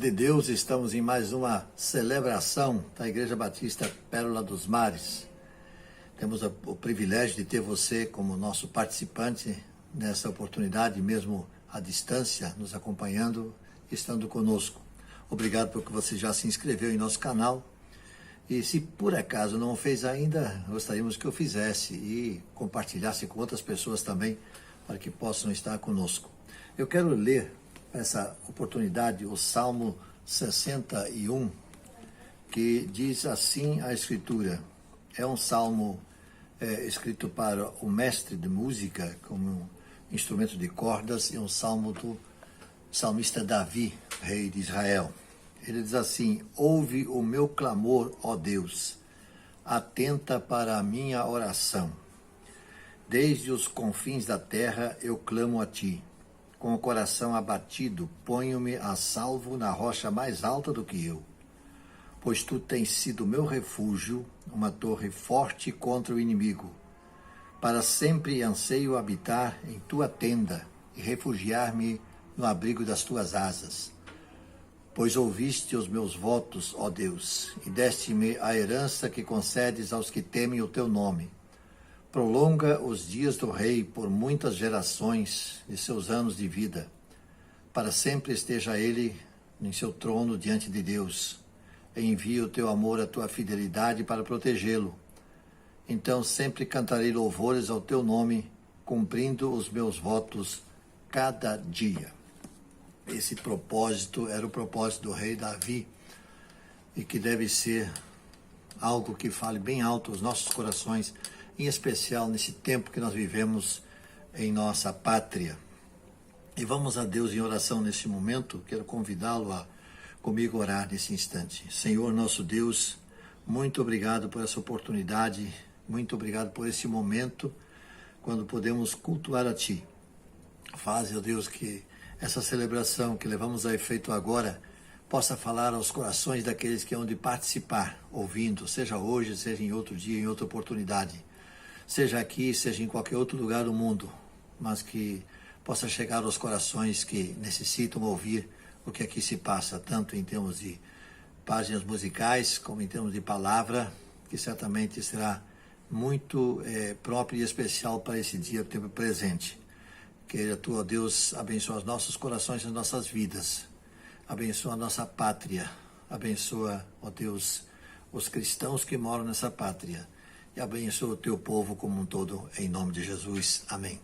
de Deus, estamos em mais uma celebração da Igreja Batista Pérola dos Mares. Temos o privilégio de ter você como nosso participante nessa oportunidade, mesmo à distância, nos acompanhando, estando conosco. Obrigado porque você já se inscreveu em nosso canal. E se por acaso não o fez ainda, gostaríamos que o fizesse e compartilhasse com outras pessoas também, para que possam estar conosco. Eu quero ler essa oportunidade, o Salmo 61, que diz assim a Escritura. É um salmo escrito para o mestre de música, como um instrumento de cordas, e um salmo do salmista Davi, rei de Israel. Ele diz assim: ouve o meu clamor, ó Deus, atenta para a minha oração. Desde os confins da terra eu clamo a ti. Com o coração abatido, ponho-me a salvo na rocha mais alta do que eu. Pois tu tens sido meu refúgio, uma torre forte contra o inimigo. Para sempre anseio habitar em tua tenda e refugiar-me no abrigo das tuas asas. Pois ouviste os meus votos, ó Deus, e deste-me a herança que concedes aos que temem o teu nome. Prolonga os dias do rei por muitas gerações de seus anos de vida. Para sempre esteja ele em seu trono diante de Deus. Envia o teu amor, a tua fidelidade para protegê-lo. Então sempre cantarei louvores ao teu nome, cumprindo os meus votos cada dia. Esse propósito era o propósito do rei Davi e que deve ser algo que fale bem alto aos nossos corações, em especial nesse tempo que nós vivemos em nossa pátria. E vamos a Deus em oração nesse momento. Quero convidá-lo a comigo orar nesse instante. Senhor nosso Deus, muito obrigado por essa oportunidade, muito obrigado por esse momento, quando podemos cultuar a Ti. Faze, ó Deus, que essa celebração que levamos a efeito agora possa falar aos corações daqueles que hão de participar, ouvindo, seja hoje, seja em outro dia, em outra oportunidade. Seja aqui, seja em qualquer outro lugar do mundo, mas que possa chegar aos corações que necessitam ouvir o que aqui se passa, tanto em termos de páginas musicais, como em termos de palavra, que certamente será muito próprio e especial para esse dia, tempo presente. Que a Tua, Deus, abençoe os nossos corações e as nossas vidas, abençoa a nossa pátria, abençoa, ó Deus, os cristãos que moram nessa pátria, e abençoa o teu povo como um todo, em nome de Jesus. Amém.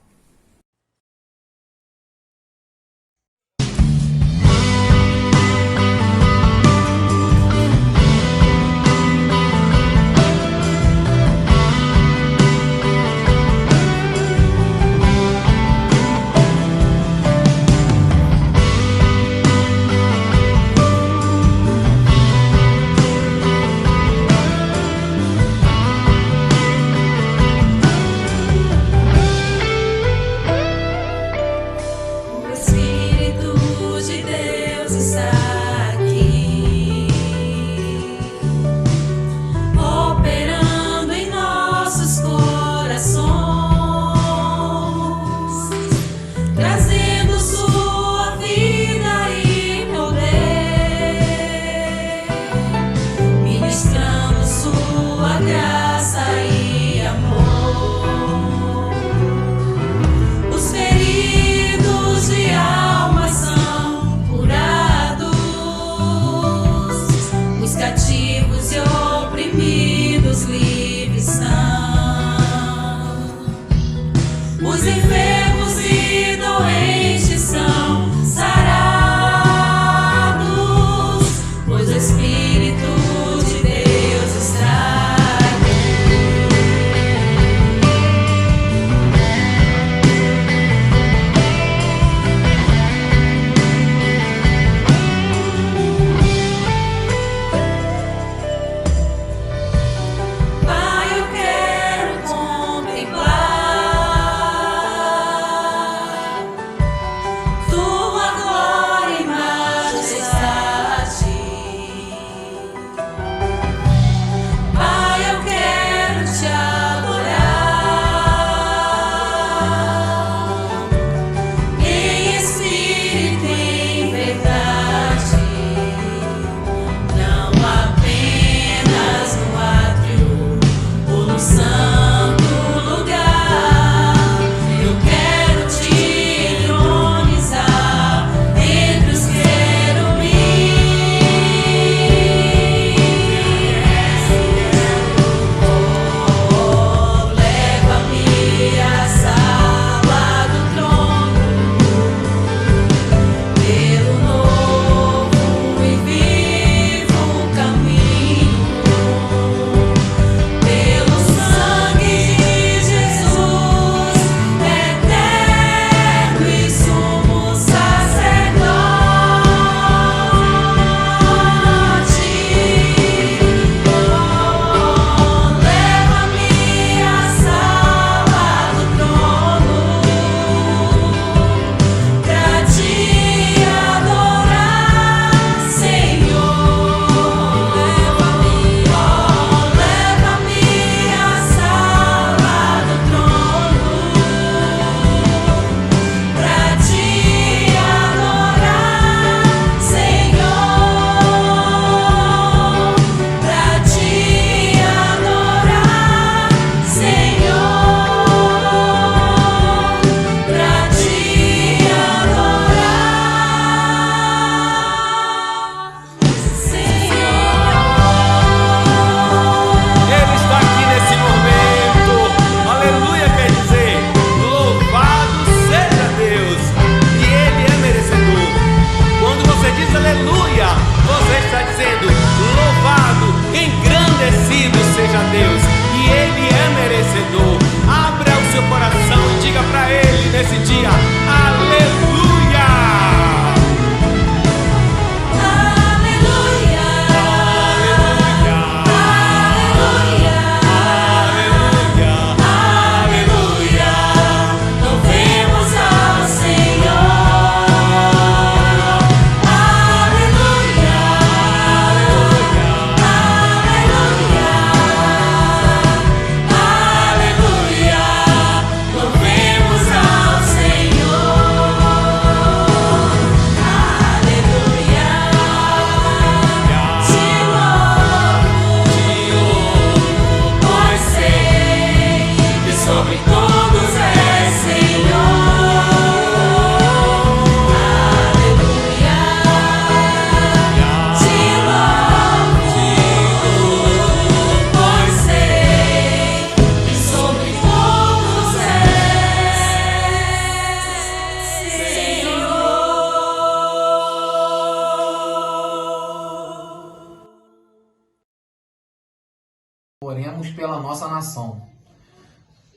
Oremos pela nossa nação.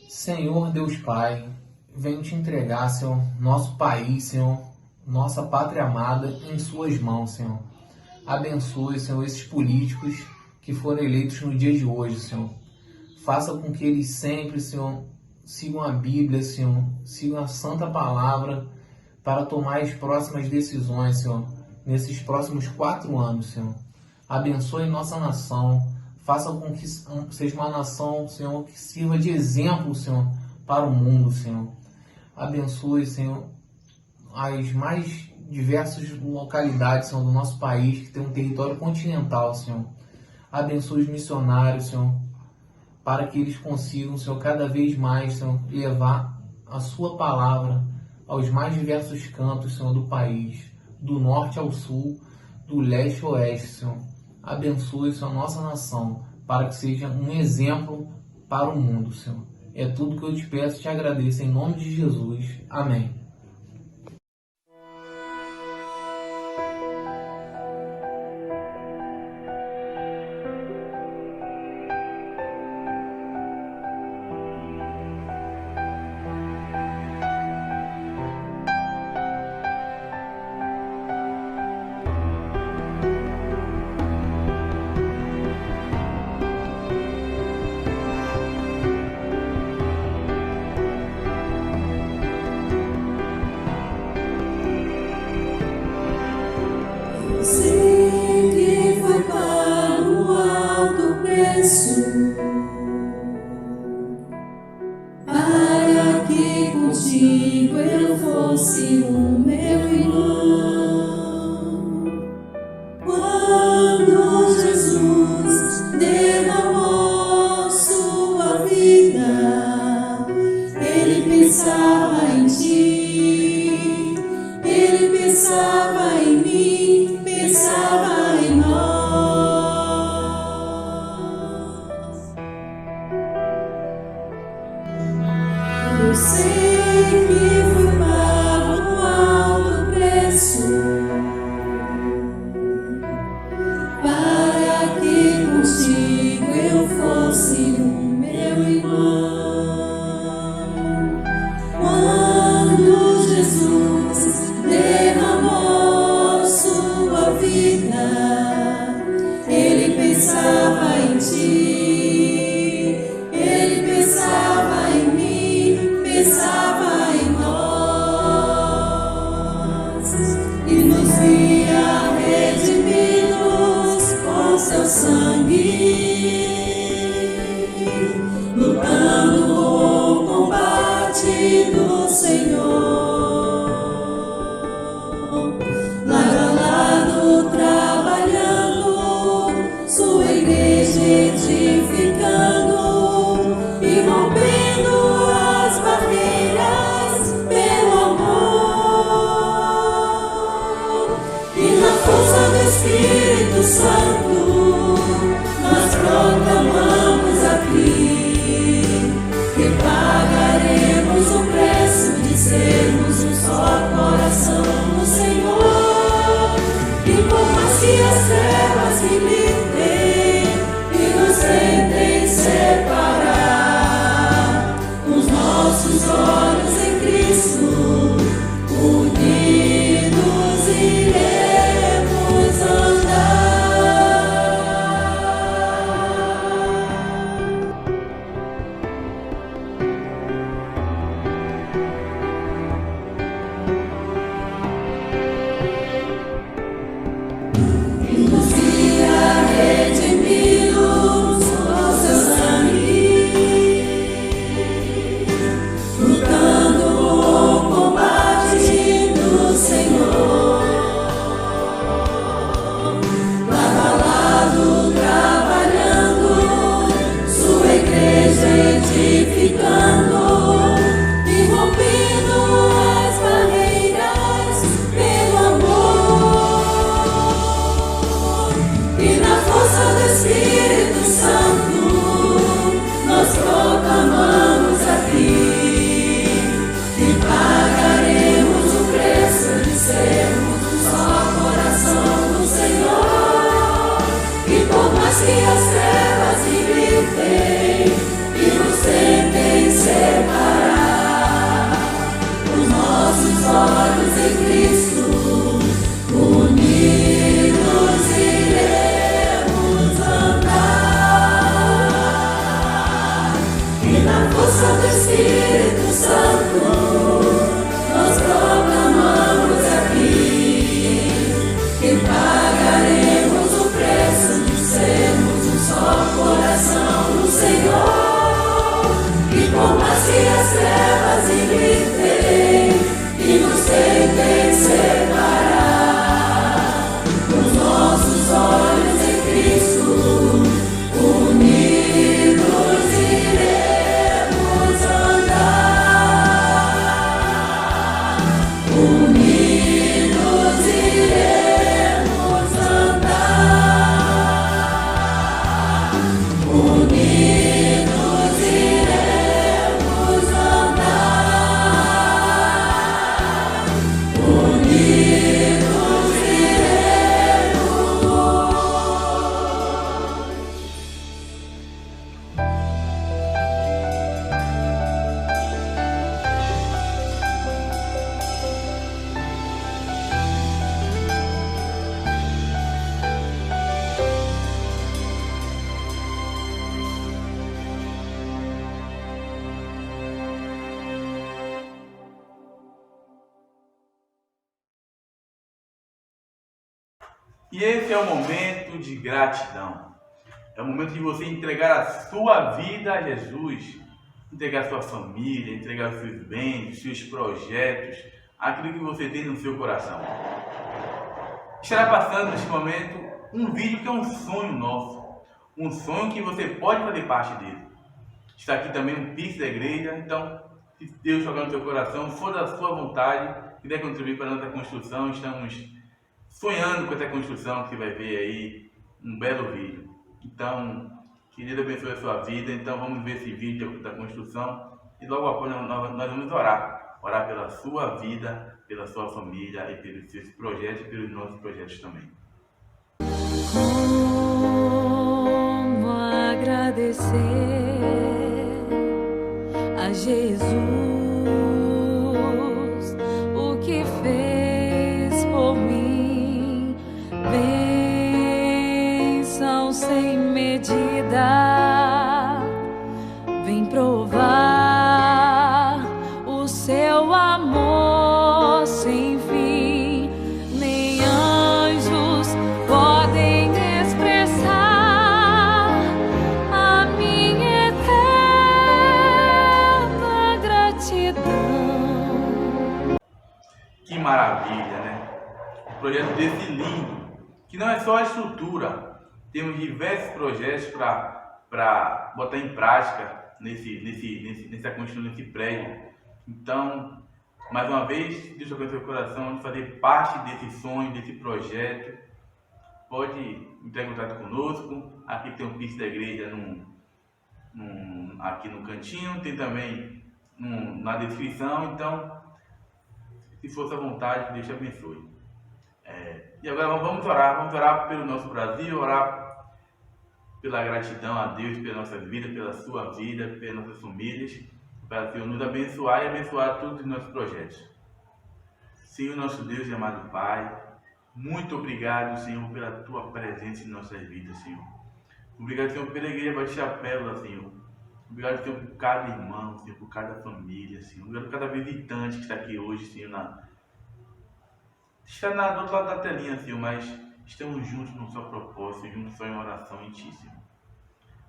Senhor Deus Pai, venho te entregar, Senhor, nosso país, Senhor, nossa pátria amada em suas mãos, Senhor. Abençoe, Senhor, esses políticos que foram eleitos no dia de hoje, Senhor. Faça com que eles sempre, Senhor, sigam a Bíblia, Senhor, sigam a Santa Palavra para tomar as próximas decisões, Senhor, nesses próximos 4 anos, Senhor. Abençoe nossa nação. Faça com que seja uma nação, Senhor, que sirva de exemplo, Senhor, para o mundo, Senhor. Abençoe, Senhor, as mais diversas localidades, Senhor, do nosso país, que tem um território continental, Senhor. Abençoe os missionários, Senhor, para que eles consigam, Senhor, cada vez mais, Senhor, levar a sua palavra aos mais diversos cantos, Senhor, do país, do norte ao sul, do leste ao oeste, Senhor. Abençoe, Senhor, a nossa nação, para que seja um exemplo para o mundo, Senhor. É tudo que eu te peço e te agradeço, em nome de Jesus. Amém. Para que contigo eu fosse o meu irmão. Quando Jesus derramou sua vida, ele pensava em ti, ele pensava em mim, pensava em nós. Eu sei que foi pago um alto preço para que contigo eu fosse o meu irmão. Quando Jesus derramou sua vida, ele pensava em ti, ele pensava em mim, pensava em nós e nos via redimidos com seu sangue, lutando o combate do Senhor, lado a lado trabalhando, sua igreja edificando e rompendo as barreiras pelo amor. E na força do Espírito Santo nós proclamamos aqui que pagaremos o preço de sermos um só coração no Senhor. E por mais que as trevas militem e nos tentem separar, os nossos olhos em Cristo, unidos iremos andar. E nos via redimidos com seu sangue, lutando o combate do Senhor, lado a lado trabalhando, sua igreja edificando e rompendo as barreiras pelo amor. E na força do Espírito Santo nós proclamamos aqui que pagaremos o preço de sermos um só coração no Senhor. E por mais que as trevas militem separar. Os nossos olhos em Cristo, unidos iremos andar. E na força do Espírito Santo, nós proclamamos aqui que pagaremos o preço de sermos um só coração no Senhor. E por mais que as trevas gritem e nos tentem separar, os nossos olhos em Cristo, unidos iremos andar. Unidos iremos andar. Unidos iremos andar. Unidos E esse é o momento de gratidão. É o momento de você entregar a sua vida a Jesus, entregar a sua família, entregar os seus bens, os seus projetos, aquilo que você tem no seu coração. Estará passando neste momento um vídeo que é um sonho nosso, um sonho que você pode fazer parte dele. Está aqui também um Pix da igreja, então, se Deus jogar no seu coração, for da sua vontade, quiser contribuir para a nossa construção, estamos sonhando com essa construção que você vai ver aí, um belo vídeo. Então, que Deus abençoe a sua vida. Então vamos ver esse vídeo da construção e logo após nós vamos orar pela sua vida, pela sua família e pelos seus projetos e pelos nossos projetos também. Como agradecer a Jesus o que fez por mim, bênção sem medida, vem provar o seu amor sem fim, nem anjos podem expressar a minha eterna gratidão. Que maravilha, né? Um projeto desse lindo, que não é só a estrutura, temos diversos projetos para botar em prática nessa construção desse prédio. Então, mais uma vez, Deus toca no seu coração de fazer parte desse sonho, desse projeto. Pode entrar em contato conosco. Aqui tem um Pix da igreja aqui no cantinho, tem também na descrição. Então, se for sua vontade, Deus te abençoe. E agora vamos orar pelo nosso Brasil, orar pela gratidão a Deus, pela nossa vida, pela sua vida, pelas nossas famílias, para o Senhor nos abençoar e abençoar todos os nossos projetos. Senhor, nosso Deus e amado Pai, muito obrigado, Senhor, pela Tua presença em nossas vidas, Senhor. Obrigado, Senhor, pela igreja Batista Pérola, Senhor. Obrigado, Senhor, por cada irmão, Senhor, por cada família, Senhor. Obrigado por cada visitante que está aqui hoje, Senhor, está do outro lado da telinha, Senhor, mas estamos juntos no seu propósito, juntos só em oração em Ti, Senhor.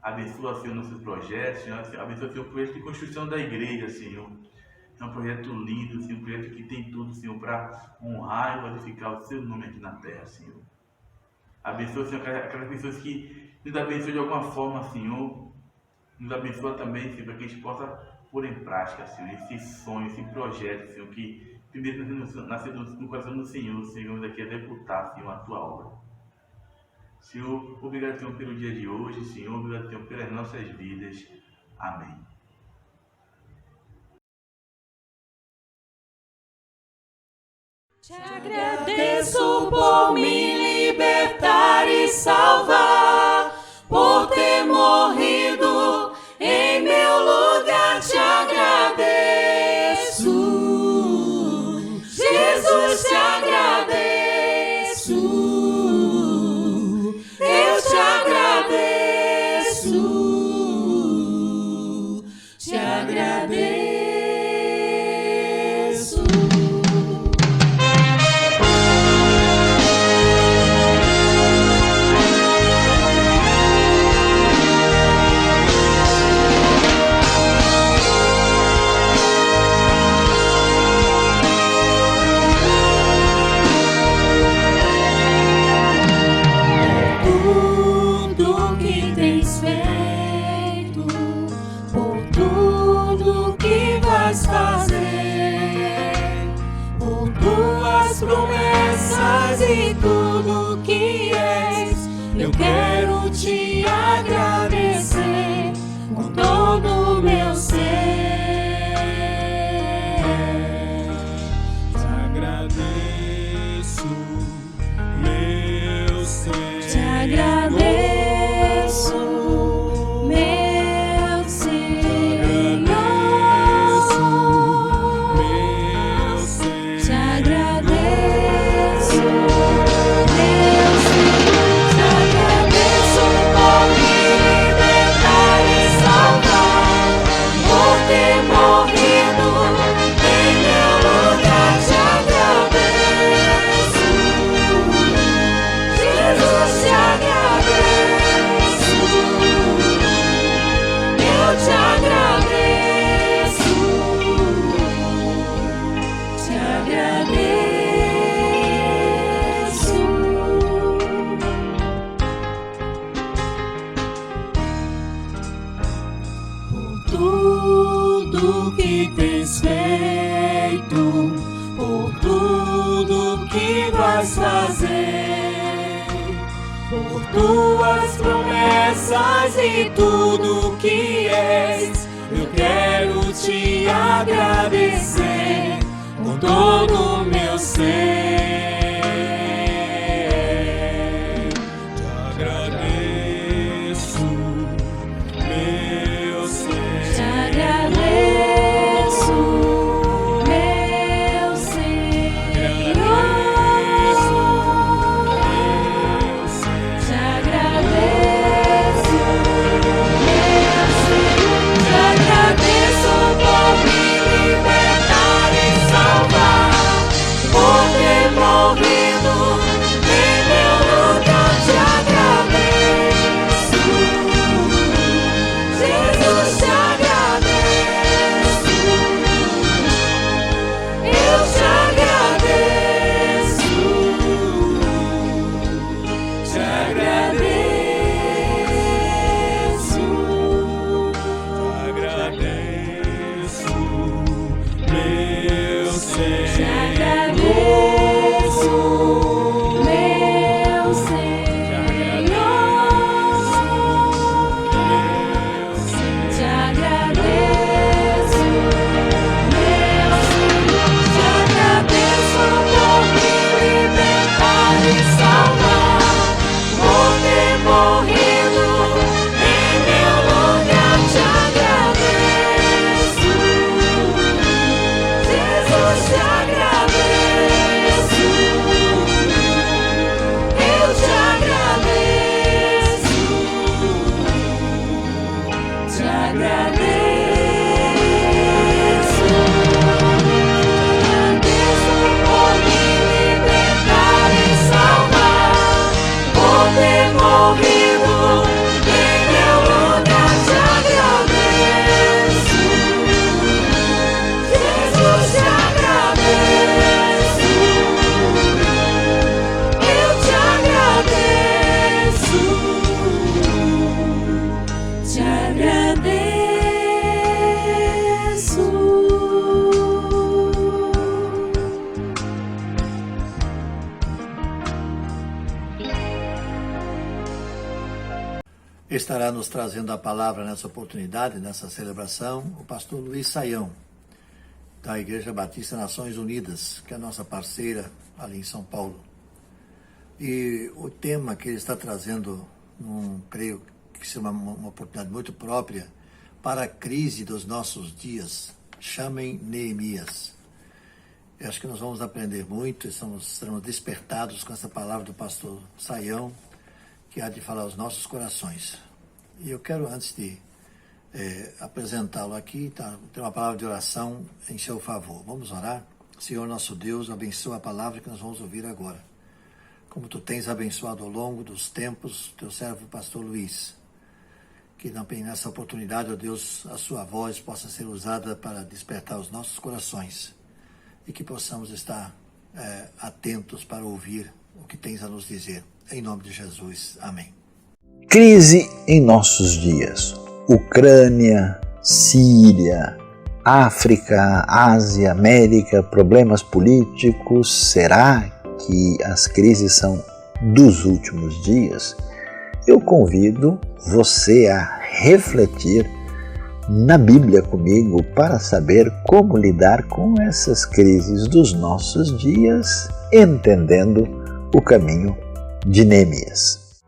Abençoa, Senhor, nossos projetos, Senhor. Abençoa, Senhor, o projeto de construção da igreja, Senhor. É um projeto lindo, Senhor, um projeto que tem tudo, Senhor, para honrar e glorificar o Seu nome aqui na terra, Senhor. Abençoa, Senhor, aquelas pessoas que nos abençoam de alguma forma, Senhor. Nos abençoa também, Senhor, para que a gente possa pôr em prática, Senhor, esse sonho, esse projeto, Senhor, que primeiro nasceu no coração do Senhor, Senhor, daqui a executar, Senhor, a Tua obra. Senhor, obrigado, Senhor, pelo dia de hoje, Senhor, obrigado, Senhor, pelas nossas vidas. Amém. Te agradeço por me libertar e salvar, por ter morrido em meu lugar. Te agradeço. quero te agradecer com todo o meu ser. Te agradeço, meu Senhor. Te agradeço, meu Senhor. Te agradeço, meu Senhor. Te agradeço por me libertar e salvar, por ter morrido em meu lugar. Te agradeço, Jesus, te agradeço, eu te agradeço, te agradeço. Por tudo que tens feito, por tudo que vais fazer, por tuas promessas e tudo que és, eu quero te agradecer com todo o meu ser. Te agradeço, meu Senhor. Te agradeço, meu Senhor. Te agradeço, meu Senhor. Te agradeço por me libertar e salvar, por ter morrido em meu lugar. Te agradeço, Jesus, te agradeço, eu te agradeço, te agradeço, Agradeço, meu te Senhor. agradeço, meu Senhor. Te agradeço, meu Senhor. Te agradeço por me libertar e salvar, por ter morrido em meu lugar. Te agradeço, Jesus, te agradeço, eu te agradeço, te agradeço. Agradeço por me libertar e salvar, por ter morrido em meu lugar. Te agradeço, Jesus, te agradeço, eu te agradeço, te agradeço. Estará nos trazendo a palavra nessa oportunidade, nessa celebração, o pastor Luiz Saião, da Igreja Batista Nações Unidas, que é a nossa parceira ali em São Paulo. E o tema que ele está trazendo, creio que será uma oportunidade muito própria para a crise dos nossos dias. Chamem Neemias. Eu acho que nós vamos aprender muito, seremos despertados com essa palavra do pastor Saião, que há de falar aos nossos corações. E eu quero, antes de apresentá-lo aqui, ter uma palavra de oração em seu favor. Vamos orar? Senhor nosso Deus, abençoa a palavra que nós vamos ouvir agora. Como tu tens abençoado ao longo dos tempos teu servo pastor Luiz, que nessa oportunidade, ó Deus, a sua voz possa ser usada para despertar os nossos corações e que possamos estar atentos para ouvir o que tens a nos dizer. Em nome de Jesus. Amém. Crise em nossos dias. Ucrânia, Síria, África, Ásia, América, problemas políticos. Será que as crises são dos últimos dias? eu convido você a refletir na Bíblia comigo para saber como lidar com essas crises dos nossos dias, entendendo o caminho de Neemias.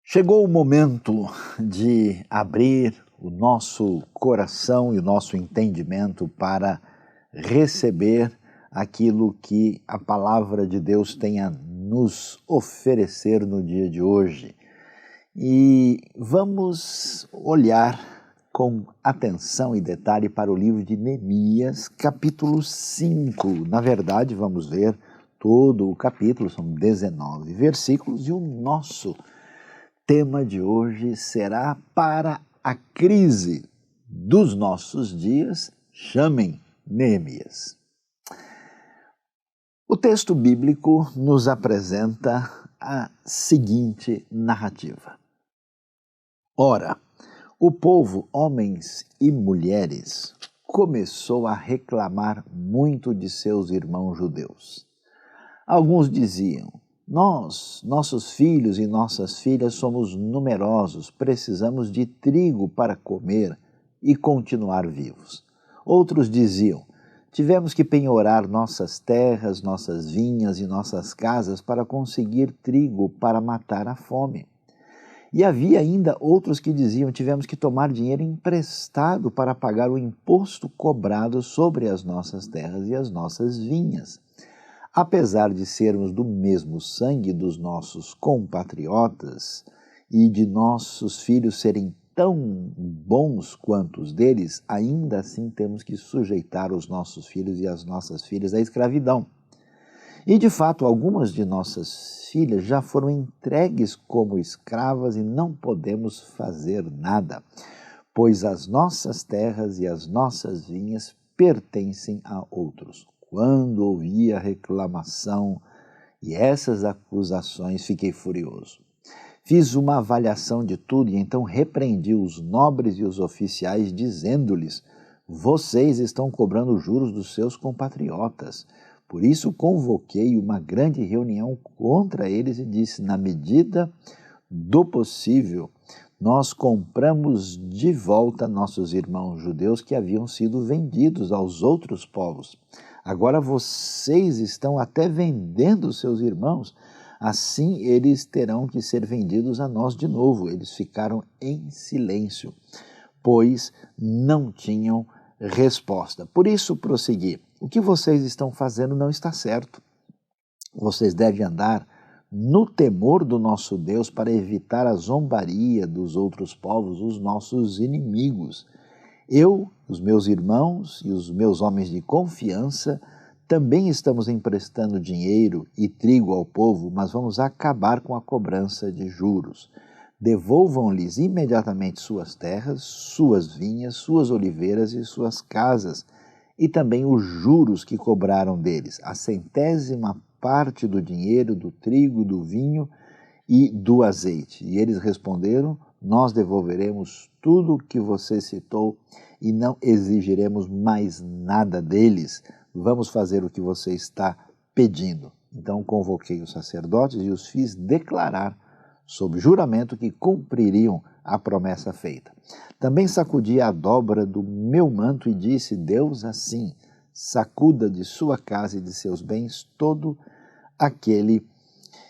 Chegou o momento de abrir o nosso coração e o nosso entendimento para receber aquilo que a palavra de Deus tem a nos oferecer no dia de hoje. E vamos olhar com atenção e detalhe para o livro de Neemias, capítulo 5. Na verdade, vamos ler todo o capítulo, são 19 versículos, e o nosso tema de hoje será para a crise dos nossos dias, chamem Neemias. O texto bíblico nos apresenta a seguinte narrativa. Ora, o povo, homens e mulheres, começou a reclamar muito de seus irmãos judeus. Alguns diziam: nossos filhos e nossas filhas somos numerosos, precisamos de trigo para comer e continuar vivos. Outros diziam: tivemos que penhorar nossas terras, nossas vinhas e nossas casas para conseguir trigo para matar a fome. E havia ainda outros que diziam: tivemos que tomar dinheiro emprestado para pagar o imposto cobrado sobre as nossas terras e as nossas vinhas. Apesar de sermos do mesmo sangue dos nossos compatriotas e de nossos filhos serem tão bons quanto os deles, ainda assim temos que sujeitar os nossos filhos e as nossas filhas à escravidão. E de fato, algumas de nossas filhas já foram entregues como escravas e não podemos fazer nada, pois as nossas terras e as nossas vinhas pertencem a outros. Quando ouvi a reclamação e essas acusações, fiquei furioso. Fiz uma avaliação de tudo e então repreendi os nobres e os oficiais, dizendo-lhes: vocês estão cobrando juros dos seus compatriotas. Por isso convoquei uma grande reunião contra eles e disse: na medida do possível, nós compramos de volta nossos irmãos judeus que haviam sido vendidos aos outros povos. Agora vocês estão até vendendo seus irmãos, assim eles terão que ser vendidos a nós de novo. Eles ficaram em silêncio, pois não tinham resposta. Por isso prossegui: o que vocês estão fazendo não está certo. Vocês devem andar no temor do nosso Deus para evitar a zombaria dos outros povos, os nossos inimigos. Eu, os meus irmãos e os meus homens de confiança também estamos emprestando dinheiro e trigo ao povo, mas vamos acabar com a cobrança de juros. Devolvam-lhes imediatamente suas terras, suas vinhas, suas oliveiras e suas casas, e também os juros que cobraram deles, a 100ª parte do dinheiro, do trigo, do vinho e do azeite. E eles responderam: nós devolveremos tudo o que você citou e não exigiremos mais nada deles. Vamos fazer o que você está pedindo. Então convoquei os sacerdotes e os fiz declarar sob juramento que cumpririam a promessa feita. Também sacudi a dobra do meu manto e disse: Deus assim, sacuda de sua casa e de seus bens todo aquele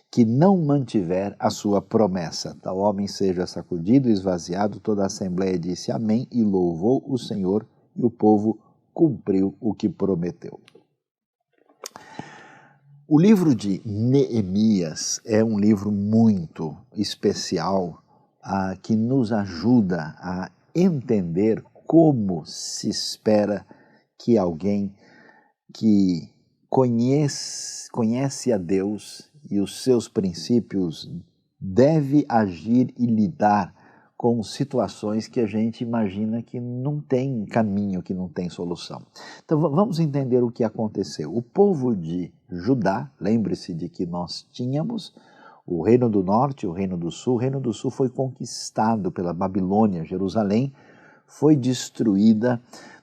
que não mantiver a sua promessa. Tal homem seja sacudido e esvaziado. Toda a assembleia disse amém e louvou o Senhor, e o povo cumpriu o que prometeu. O livro de Neemias é um livro muito especial que nos ajuda a entender como se espera que alguém que conhece a Deus e os seus princípios deve agir e lidar com situações que a gente imagina que não tem caminho, que não tem solução. Então vamos entender o que aconteceu. O povo de Judá, lembre-se de que nós tínhamos o Reino do Norte e o Reino do Sul. O Reino do Sul foi conquistado pela Babilônia. Jerusalém foi destruída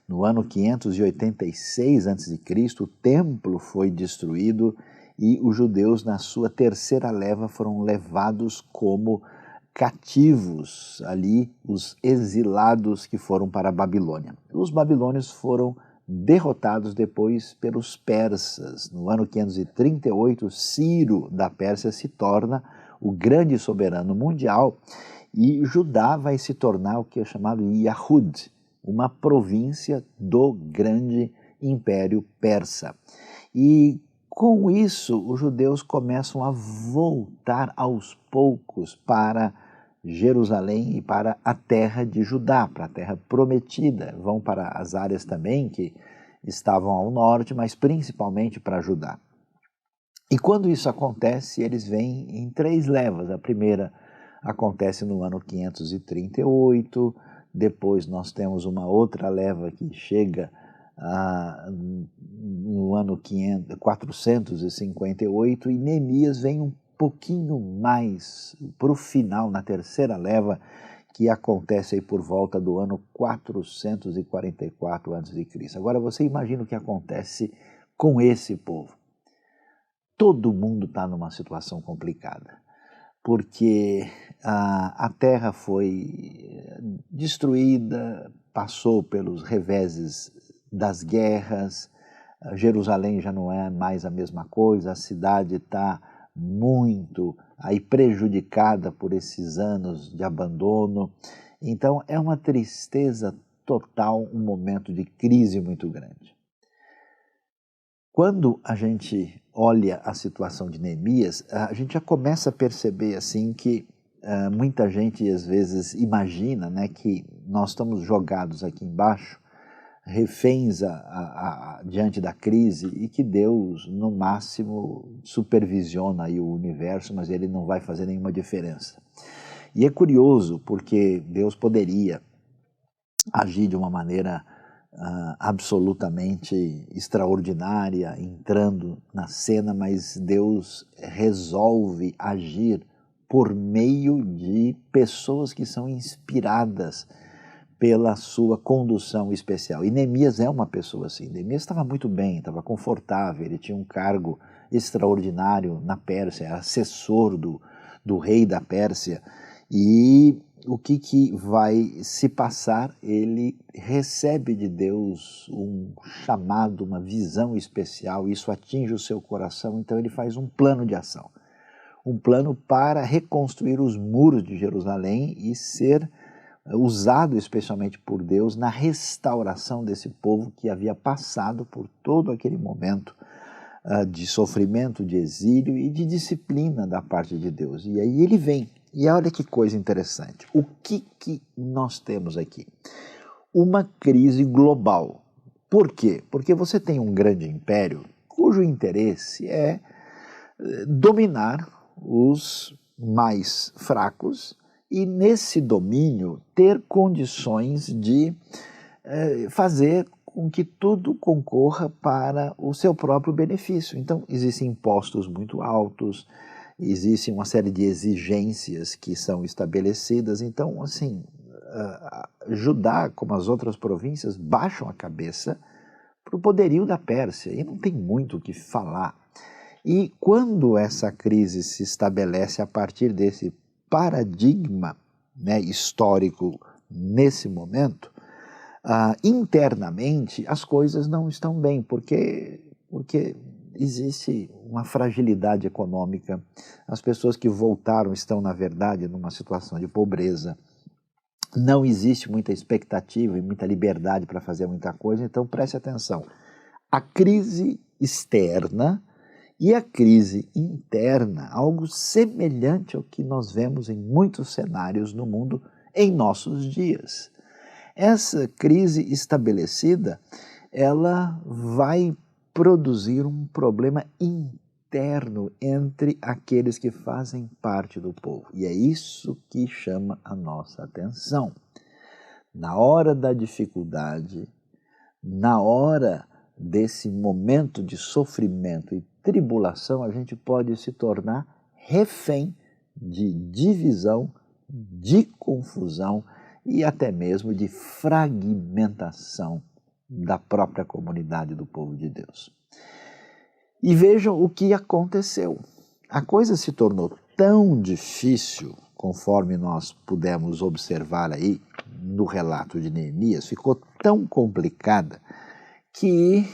No ano 586 a.C., o templo foi destruído e os judeus, na sua terceira leva, foram levados como cativos, ali os exilados que foram para a Babilônia. Os babilônios foram derrotados depois pelos persas. No ano 538, Ciro da Pérsia se torna o grande soberano mundial e Judá vai se tornar o que é chamado Yahud, uma província do grande Império Persa. E com isso, os judeus começam a voltar aos poucos para Jerusalém e para a terra de Judá, para a terra prometida. Vão para as áreas também que estavam ao norte, mas principalmente para Judá. E quando isso acontece, eles vêm em 3 levas. A primeira acontece no ano 538, depois nós temos uma outra leva que chega no ano 458, e Neemias vem um pouquinho mais para o final, na terceira leva, que acontece aí por volta do ano 444 a.C. Agora você imagina o que acontece com esse povo. Todo mundo está numa situação complicada, porque a terra foi destruída, passou pelos reveses das guerras, Jerusalém já não é mais a mesma coisa, a cidade está muito aí prejudicada por esses anos de abandono. Então é uma tristeza total, um momento de crise muito grande. Quando a gente olha a situação de Neemias, a gente já começa a perceber assim que muita gente às vezes imagina, né, que nós estamos jogados aqui embaixo, reféns diante da crise, e que Deus, no máximo, supervisiona aí o universo, mas ele não vai fazer nenhuma diferença. E é curioso, porque Deus poderia agir de uma maneira absolutamente extraordinária, entrando na cena, mas Deus resolve agir por meio de pessoas que são inspiradas pela sua condução especial. E Neemias é uma pessoa assim. Neemias estava muito bem, estava confortável, ele tinha um cargo extraordinário na Pérsia, era assessor do rei da Pérsia. E o que vai se passar? Ele recebe de Deus um chamado, uma visão especial, isso atinge o seu coração, então ele faz um plano de ação. Um plano para reconstruir os muros de Jerusalém e ser usado especialmente por Deus na restauração desse povo que havia passado por todo aquele momento de sofrimento, de exílio e de disciplina da parte de Deus. E aí ele vem. E olha que coisa interessante. O que nós temos aqui? Uma crise global. Por quê? Porque você tem um grande império cujo interesse é dominar os mais fracos e, nesse domínio, ter condições de fazer com que tudo concorra para o seu próprio benefício. Então, existem impostos muito altos, existe uma série de exigências que são estabelecidas. Então, assim, Judá, como as outras províncias, baixam a cabeça para o poderio da Pérsia e não tem muito o que falar. E quando essa crise se estabelece a partir desse paradigma, né, histórico nesse momento, internamente as coisas não estão bem, porque existe uma fragilidade econômica, as pessoas que voltaram estão, na verdade, numa situação de pobreza, não existe muita expectativa e muita liberdade para fazer muita coisa. Então preste atenção, a crise externa e a crise interna, algo semelhante ao que nós vemos em muitos cenários no mundo em nossos dias. Essa crise estabelecida, ela vai produzir um problema interno entre aqueles que fazem parte do povo. E é isso que chama a nossa atenção. Na hora da dificuldade, na hora desse momento de sofrimento e tribulação, a gente pode se tornar refém de divisão, de confusão e até mesmo de fragmentação da própria comunidade do povo de Deus. E vejam o que aconteceu. A coisa se tornou tão difícil, conforme nós pudemos observar aí no relato de Neemias, ficou tão complicada que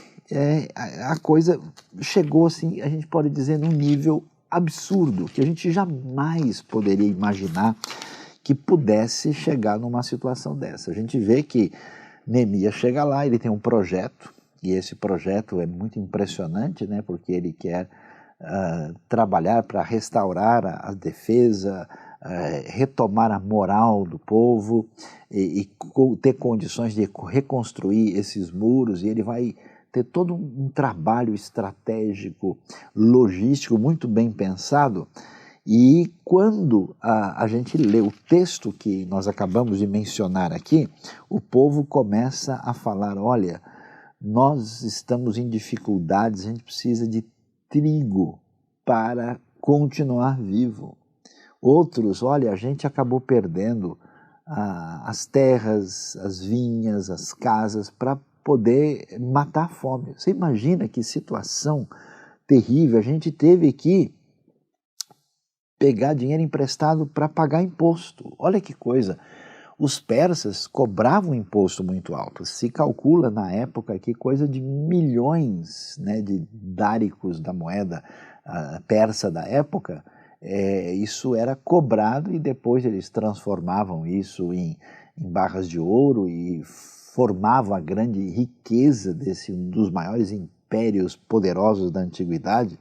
a coisa chegou, assim, a gente pode dizer, num nível absurdo, que a gente jamais poderia imaginar que pudesse chegar numa situação dessa. A gente vê que Neemias chega lá, ele tem um projeto, e esse projeto é muito impressionante, né, porque ele quer trabalhar para restaurar a defesa, retomar a moral do povo e ter condições de reconstruir esses muros, e ele vai ter todo um trabalho estratégico, logístico, muito bem pensado. E quando a gente lê o texto que nós acabamos de mencionar aqui, o povo começa a falar, olha, nós estamos em dificuldades, a gente precisa de trigo para continuar vivo. Outros, olha, a gente acabou perdendo as terras, as vinhas, as casas para poder matar a fome. Você imagina que situação terrível, a gente teve que pegar dinheiro emprestado para pagar imposto. Olha que coisa, os persas cobravam imposto muito alto. Se calcula na época que coisa de milhões, né, de dáricos da moeda persa da época, isso era cobrado e depois eles transformavam isso em barras de ouro e formavam a grande riqueza desse um dos maiores impérios poderosos da antiguidade.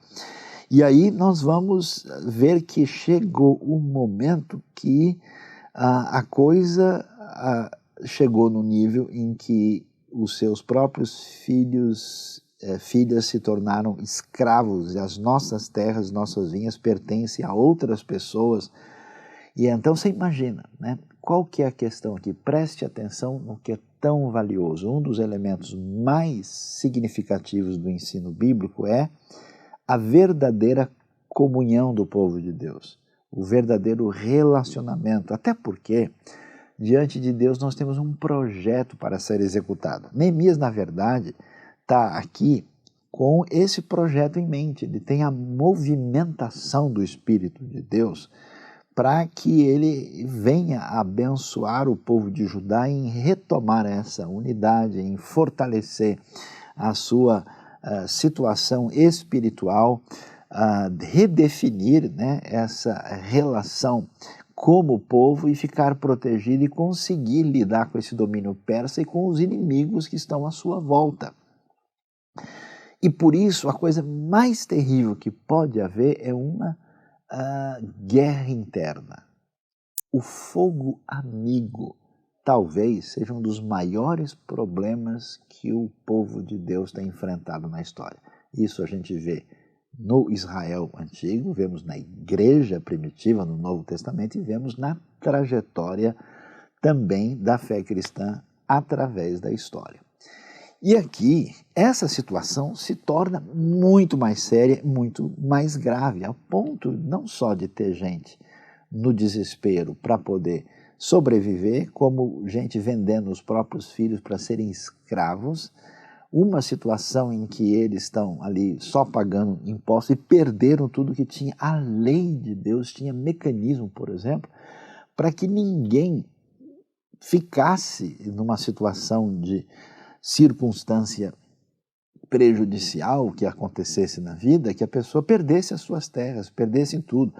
E aí nós vamos ver que chegou um momento que a coisa chegou no nível em que os seus próprios filhas se tornaram escravos, e as nossas terras, nossas vinhas pertencem a outras pessoas. E então você imagina, né? Qual que é a questão aqui? Preste atenção no que é tão valioso. Um dos elementos mais significativos do ensino bíblico é a verdadeira comunhão do povo de Deus, o verdadeiro relacionamento, até porque diante de Deus nós temos um projeto para ser executado. Neemias, na verdade, está aqui com esse projeto em mente. Ele tem a movimentação do Espírito de Deus para que ele venha abençoar o povo de Judá em retomar essa unidade, em fortalecer a sua situação espiritual, redefinir, né, essa relação como povo e ficar protegido e conseguir lidar com esse domínio persa e com os inimigos que estão à sua volta. E por isso a coisa mais terrível que pode haver é uma guerra interna. O fogo amigo talvez seja um dos maiores problemas que o povo de Deus tem enfrentado na história. Isso a gente vê no Israel antigo, vemos na igreja primitiva, no Novo Testamento, e vemos na trajetória também da fé cristã através da história. E aqui, essa situação se torna muito mais séria, muito mais grave, ao ponto não só de ter gente no desespero para poder sobreviver, como gente vendendo os próprios filhos para serem escravos, uma situação em que eles estão ali só pagando impostos e perderam tudo que tinha. A lei de Deus tinha mecanismo, por exemplo, para que ninguém ficasse numa situação de circunstância prejudicial que acontecesse na vida, que a pessoa perdesse as suas terras, perdesse tudo.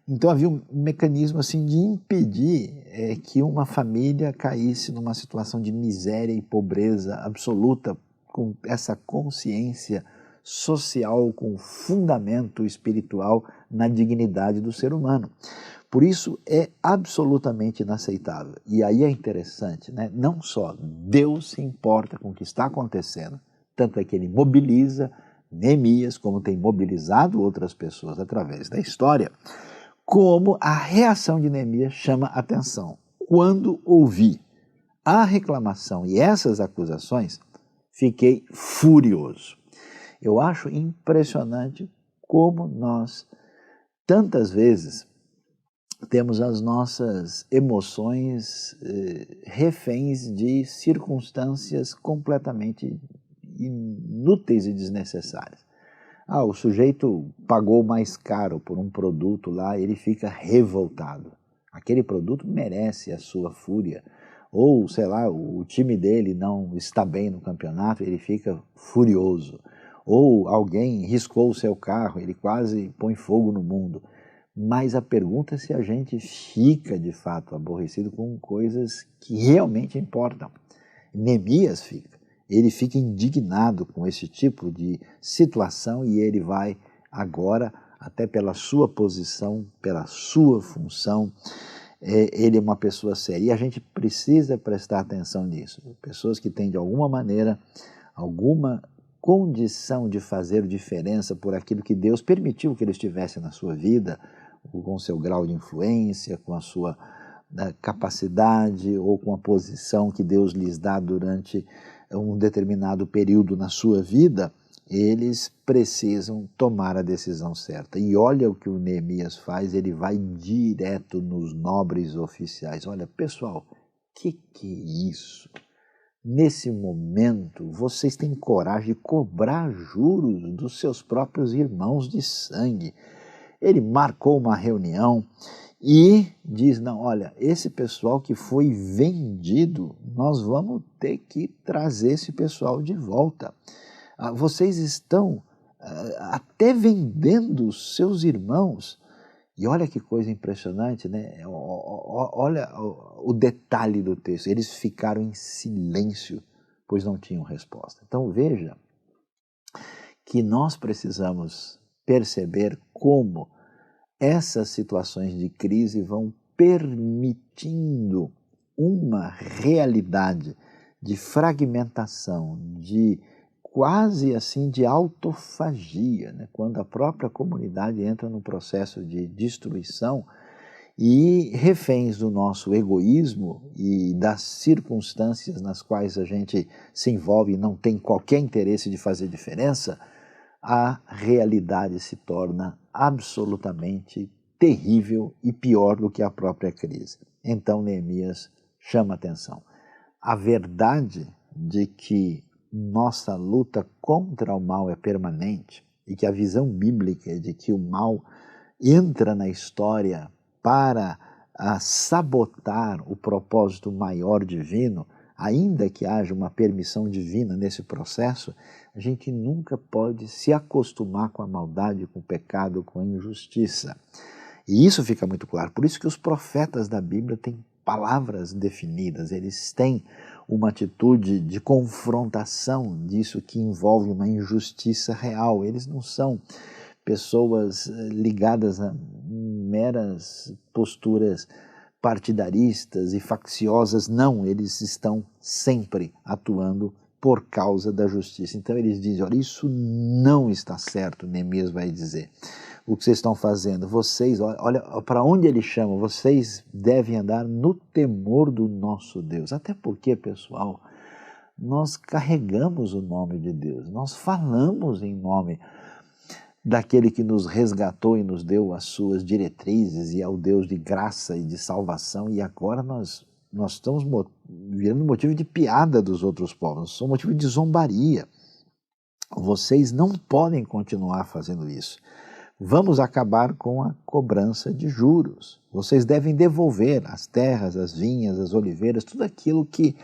Então havia um mecanismo assim de impedir que uma família caísse numa situação de miséria e pobreza absoluta, com essa consciência social, com fundamento espiritual na dignidade do ser humano. Por isso é absolutamente inaceitável. E aí é interessante, né? Não só Deus se importa com o que está acontecendo, tanto é que ele mobiliza Neemias, como tem mobilizado outras pessoas através da história, como a reação de Neemias chama atenção. Quando ouvi a reclamação e essas acusações, fiquei furioso. Eu acho impressionante como nós, tantas vezes, temos as nossas emoções reféns de circunstâncias completamente inúteis e desnecessárias. O sujeito pagou mais caro por um produto lá, ele fica revoltado. Aquele produto merece a sua fúria. Ou, sei lá, o time dele não está bem no campeonato, ele fica furioso. Ou alguém riscou o seu carro, ele quase põe fogo no mundo. Mas a pergunta é se a gente fica, de fato, aborrecido com coisas que realmente importam. Neemias fica. Ele fica indignado com esse tipo de situação e ele vai agora, até pela sua posição, pela sua função, ele é uma pessoa séria. E a gente precisa prestar atenção nisso. Pessoas que têm, de alguma maneira, alguma condição de fazer diferença por aquilo que Deus permitiu que eles tivessem na sua vida, com o seu grau de influência, com a sua capacidade ou com a posição que Deus lhes dá durante um determinado período na sua vida, eles precisam tomar a decisão certa. E olha o que o Neemias faz, ele vai direto nos nobres oficiais. Olha, pessoal, que é isso? Nesse momento, vocês têm coragem de cobrar juros dos seus próprios irmãos de sangue. Ele marcou uma reunião e diz, não, olha, esse pessoal que foi vendido, nós vamos ter que trazer esse pessoal de volta. Vocês estão até vendendo os seus irmãos. E olha que coisa impressionante, né? Olha o detalhe do texto. Eles ficaram em silêncio, pois não tinham resposta. Então veja que nós precisamos perceber como essas situações de crise vão permitindo uma realidade de fragmentação, de quase assim de autofagia, né? Quando a própria comunidade entra num processo de destruição e reféns do nosso egoísmo e das circunstâncias nas quais a gente se envolve e não tem qualquer interesse de fazer diferença, a realidade se torna absolutamente terrível e pior do que a própria crise. Então Neemias chama atenção. A verdade de que nossa luta contra o mal é permanente e que a visão bíblica é de que o mal entra na história para sabotar o propósito maior divino, ainda que haja uma permissão divina nesse processo, a gente nunca pode se acostumar com a maldade, com o pecado, com a injustiça. E isso fica muito claro. Por isso que os profetas da Bíblia têm palavras definidas, eles têm uma atitude de confrontação disso que envolve uma injustiça real. Eles não são pessoas ligadas a meras posturas partidaristas e facciosas, não, eles estão sempre atuando por causa da justiça. Então eles dizem, olha, isso não está certo, Neemias vai dizer. O que vocês estão fazendo, vocês, olha para onde ele chama, vocês devem andar no temor do nosso Deus. Até porque, pessoal, nós carregamos o nome de Deus, nós falamos em nome daquele que nos resgatou e nos deu as suas diretrizes e ao Deus de graça e de salvação, e agora nós estamos virando motivo de piada dos outros povos, somos motivo de zombaria. Vocês não podem continuar fazendo isso. Vamos acabar com a cobrança de juros. Vocês devem devolver as terras, as vinhas, as oliveiras, tudo aquilo que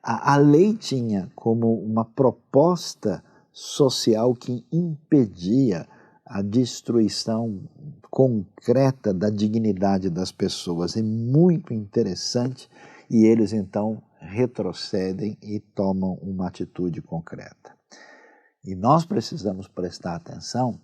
a lei tinha como uma proposta social que impedia a destruição concreta da dignidade das pessoas. É muito interessante e eles então retrocedem e tomam uma atitude concreta. E nós precisamos prestar atenção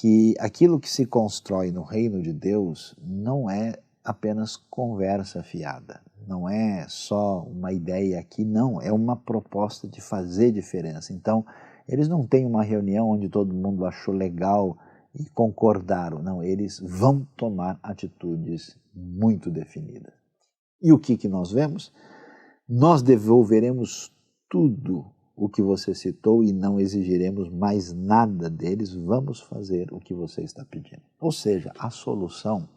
que aquilo que se constrói no reino de Deus não é apenas conversa fiada, não é só uma ideia aqui, não, é uma proposta de fazer diferença. Então, eles não têm uma reunião onde todo mundo achou legal e concordaram, não, eles vão tomar atitudes muito definidas. E o que nós vemos? Nós devolveremos tudo o que você citou e não exigiremos mais nada deles, vamos fazer o que você está pedindo. Ou seja, a solução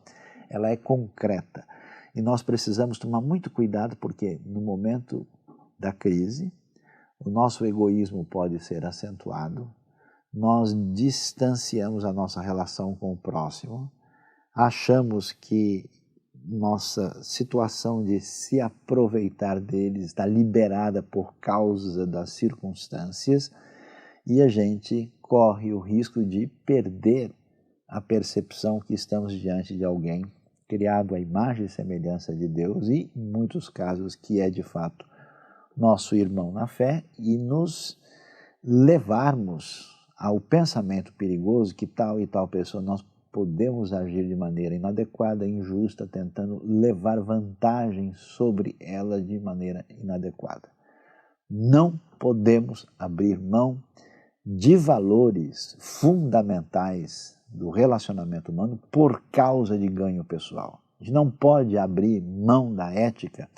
ela é concreta. E nós precisamos tomar muito cuidado porque no momento da crise, o nosso egoísmo pode ser acentuado, nós distanciamos a nossa relação com o próximo, achamos que nossa situação de se aproveitar deles está liberada por causa das circunstâncias e a gente corre o risco de perder a percepção que estamos diante de alguém criado à imagem e semelhança de Deus e, em muitos casos, que é de fato nosso irmão na fé e nos levarmos ao pensamento perigoso que tal e tal pessoa nós podemos agir de maneira inadequada, injusta, tentando levar vantagem sobre ela de maneira inadequada. Não podemos abrir mão de valores fundamentais do relacionamento humano por causa de ganho pessoal. A gente não pode abrir mão da ética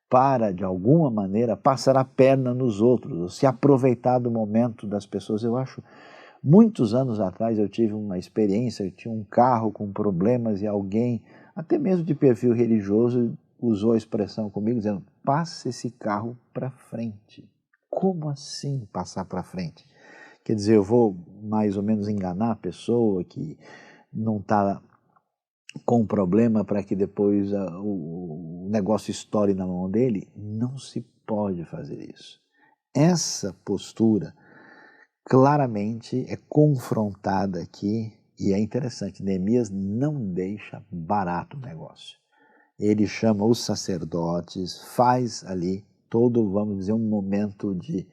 para, de alguma maneira, passar a perna nos outros, ou se aproveitar do momento das pessoas. Eu acho, muitos anos atrás eu tive uma experiência, eu tinha um carro com problemas e alguém, até mesmo de perfil religioso, usou a expressão comigo dizendo, passa esse carro para frente. Como assim passar para frente? Quer dizer, eu vou mais ou menos enganar a pessoa que não está com problema para que depois o negócio estoure na mão dele? Não se pode fazer isso. Essa postura claramente é confrontada aqui e é interessante. Neemias não deixa barato o negócio. Ele chama os sacerdotes, faz ali todo, vamos dizer, um momento de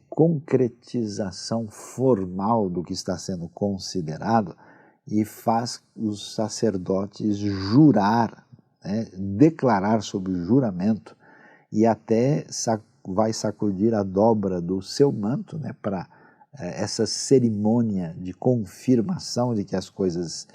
concretização formal do que está sendo considerado e faz os sacerdotes jurar, né, declarar sob juramento e até vai sacudir a dobra do seu manto, né, para essa cerimônia de confirmação de que as coisas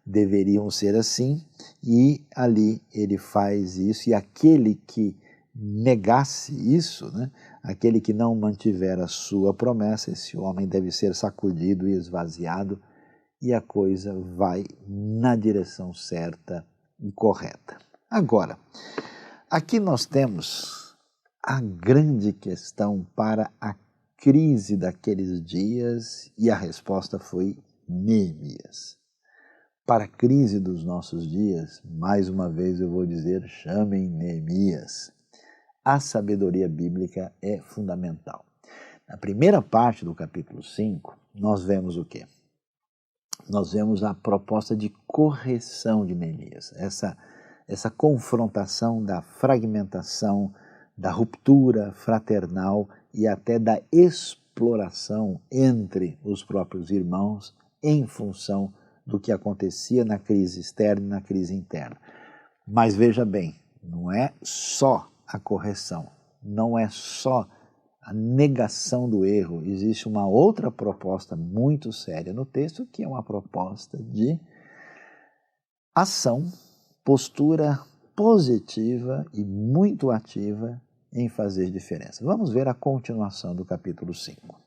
deveriam ser assim, e ali ele faz isso, e aquele que negasse isso, né, aquele que não mantiver a sua promessa, esse homem deve ser sacudido e esvaziado, e a coisa vai na direção certa e correta. Agora, aqui nós temos a grande questão para a crise daqueles dias, e a resposta foi Neemias. Para a crise dos nossos dias, mais uma vez eu vou dizer, chamem Neemias. A sabedoria bíblica é fundamental. Na primeira parte do capítulo 5, nós vemos o quê? Nós vemos a proposta de correção de Neemias, essa confrontação da fragmentação, da ruptura fraternal e até da exploração entre os próprios irmãos em função do que acontecia na crise externa e na crise interna. Mas veja bem, não é só a correção, não é só a negação do erro, existe uma outra proposta muito séria no texto, que é uma proposta de ação, postura positiva e muito ativa em fazer diferença. Vamos ver a continuação do capítulo 5.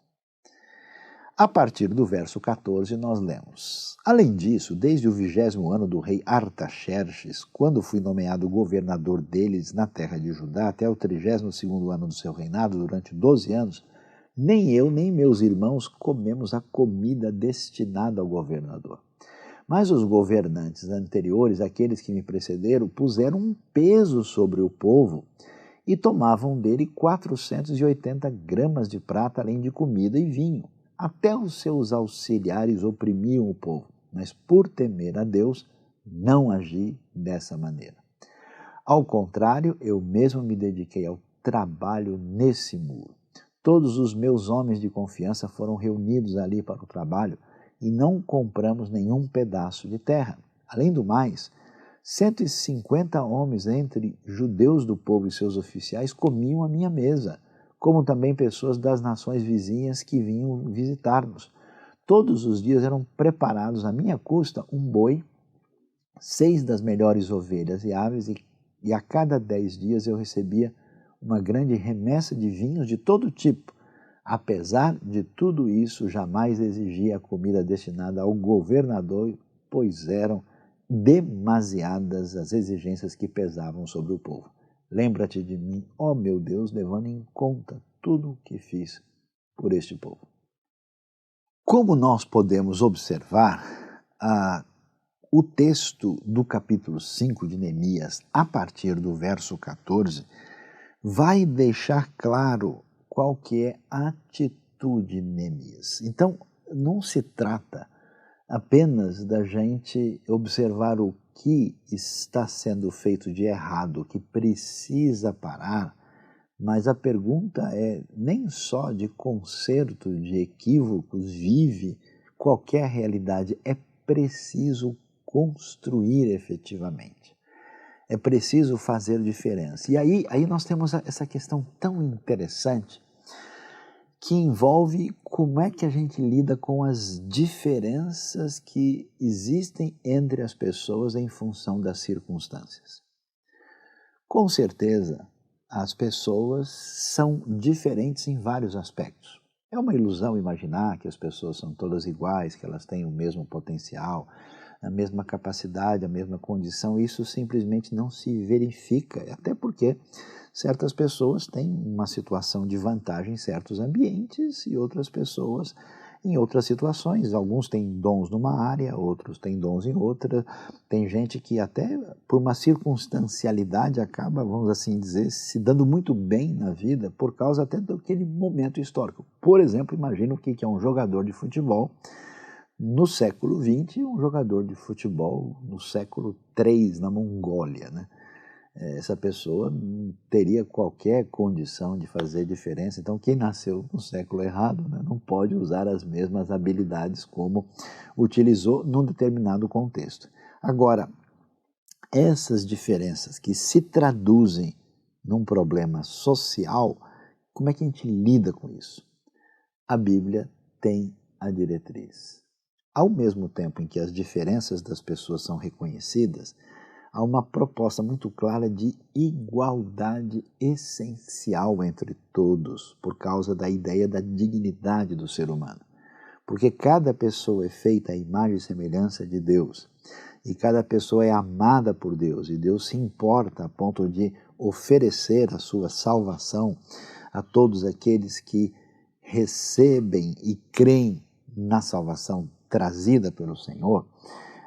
A partir do verso 14 nós lemos: Além disso, desde o 20º ano do rei Artaxerxes, quando fui nomeado governador deles na terra de Judá, até o 32º ano do seu reinado, durante 12 anos, nem eu nem meus irmãos comemos a comida destinada ao governador. Mas os governantes anteriores, aqueles que me precederam, puseram um peso sobre o povo e tomavam dele 480 gramas de prata, além de comida e vinho. Até os seus auxiliares oprimiam o povo, mas por temer a Deus, não agi dessa maneira. Ao contrário, eu mesmo me dediquei ao trabalho nesse muro. Todos os meus homens de confiança foram reunidos ali para o trabalho e não compramos nenhum pedaço de terra. Além do mais, 150 homens entre judeus do povo e seus oficiais comiam à minha mesa, como também pessoas das nações vizinhas que vinham visitar-nos. Todos os dias eram preparados à minha custa um boi, 6 das melhores ovelhas e aves, e a cada 10 dias eu recebia uma grande remessa de vinhos de todo tipo. Apesar de tudo isso, jamais exigia a comida destinada ao governador, pois eram demasiadas as exigências que pesavam sobre o povo. Lembra-te de mim, ó meu Deus, levando em conta tudo o que fiz por este povo. Como nós podemos observar, o texto do capítulo 5 de Neemias, a partir do verso 14, vai deixar claro qual que é a atitude de Neemias. Então, não se trata apenas da gente observar o que está sendo feito de errado, que precisa parar, mas a pergunta é nem só de conserto de equívocos vive qualquer realidade, é preciso construir efetivamente. É preciso fazer diferença. E aí nós temos essa questão tão interessante que envolve como é que a gente lida com as diferenças que existem entre as pessoas em função das circunstâncias. Com certeza, as pessoas são diferentes em vários aspectos. É uma ilusão imaginar que as pessoas são todas iguais, que elas têm o mesmo potencial, a mesma capacidade, a mesma condição. Isso simplesmente não se verifica, até porque certas pessoas têm uma situação de vantagem em certos ambientes e outras pessoas em outras situações. Alguns têm dons numa área, outros têm dons em outra. Tem gente que até por uma circunstancialidade acaba, vamos assim dizer, se dando muito bem na vida por causa até daquele momento histórico. Por exemplo, imagina o que é um jogador de futebol no século XX e um jogador de futebol no século III, na Mongólia, né? Essa pessoa não teria qualquer condição de fazer diferença. Então, quem nasceu no século errado, né, não pode usar as mesmas habilidades como utilizou num determinado contexto. Agora, essas diferenças que se traduzem num problema social, como é que a gente lida com isso? A Bíblia tem a diretriz. Ao mesmo tempo em que as diferenças das pessoas são reconhecidas, há uma proposta muito clara de igualdade essencial entre todos, por causa da ideia da dignidade do ser humano. Porque cada pessoa é feita à imagem e semelhança de Deus, e cada pessoa é amada por Deus, e Deus se importa a ponto de oferecer a sua salvação a todos aqueles que recebem e creem na salvação trazida pelo Senhor.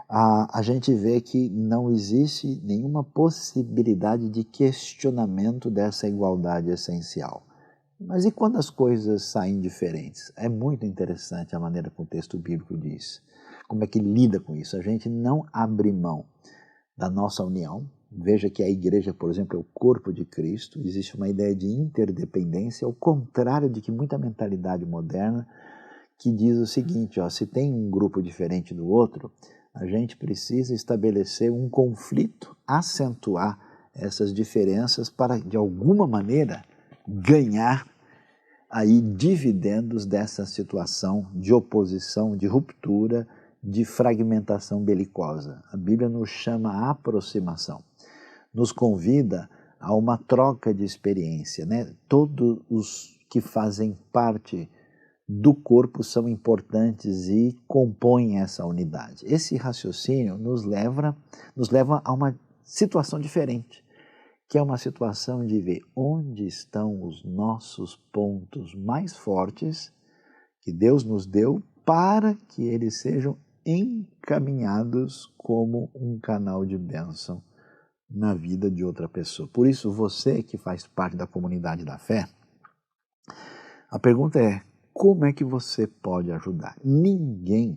A gente vê que não existe nenhuma possibilidade de questionamento dessa igualdade essencial. Mas e quando as coisas saem diferentes? É muito interessante a maneira que o texto bíblico diz. Como é que lida com isso? A gente não abre mão da nossa união. Veja que a igreja, por exemplo, é o corpo de Cristo. Existe uma ideia de interdependência, ao contrário de que muita mentalidade moderna que diz o seguinte, se tem um grupo diferente do outro, a gente precisa estabelecer um conflito, acentuar essas diferenças para, de alguma maneira, ganhar aí dividendos dessa situação de oposição, de ruptura, de fragmentação belicosa. A Bíblia nos chama a aproximação, nos convida a uma troca de experiência, né? Todos os que fazem parte do corpo são importantes e compõem essa unidade. Esse raciocínio nos leva a uma situação diferente, que é uma situação de ver onde estão os nossos pontos mais fortes que Deus nos deu para que eles sejam encaminhados como um canal de bênção na vida de outra pessoa. Por isso, você que faz parte da comunidade da fé, a pergunta é: como é que você pode ajudar? Ninguém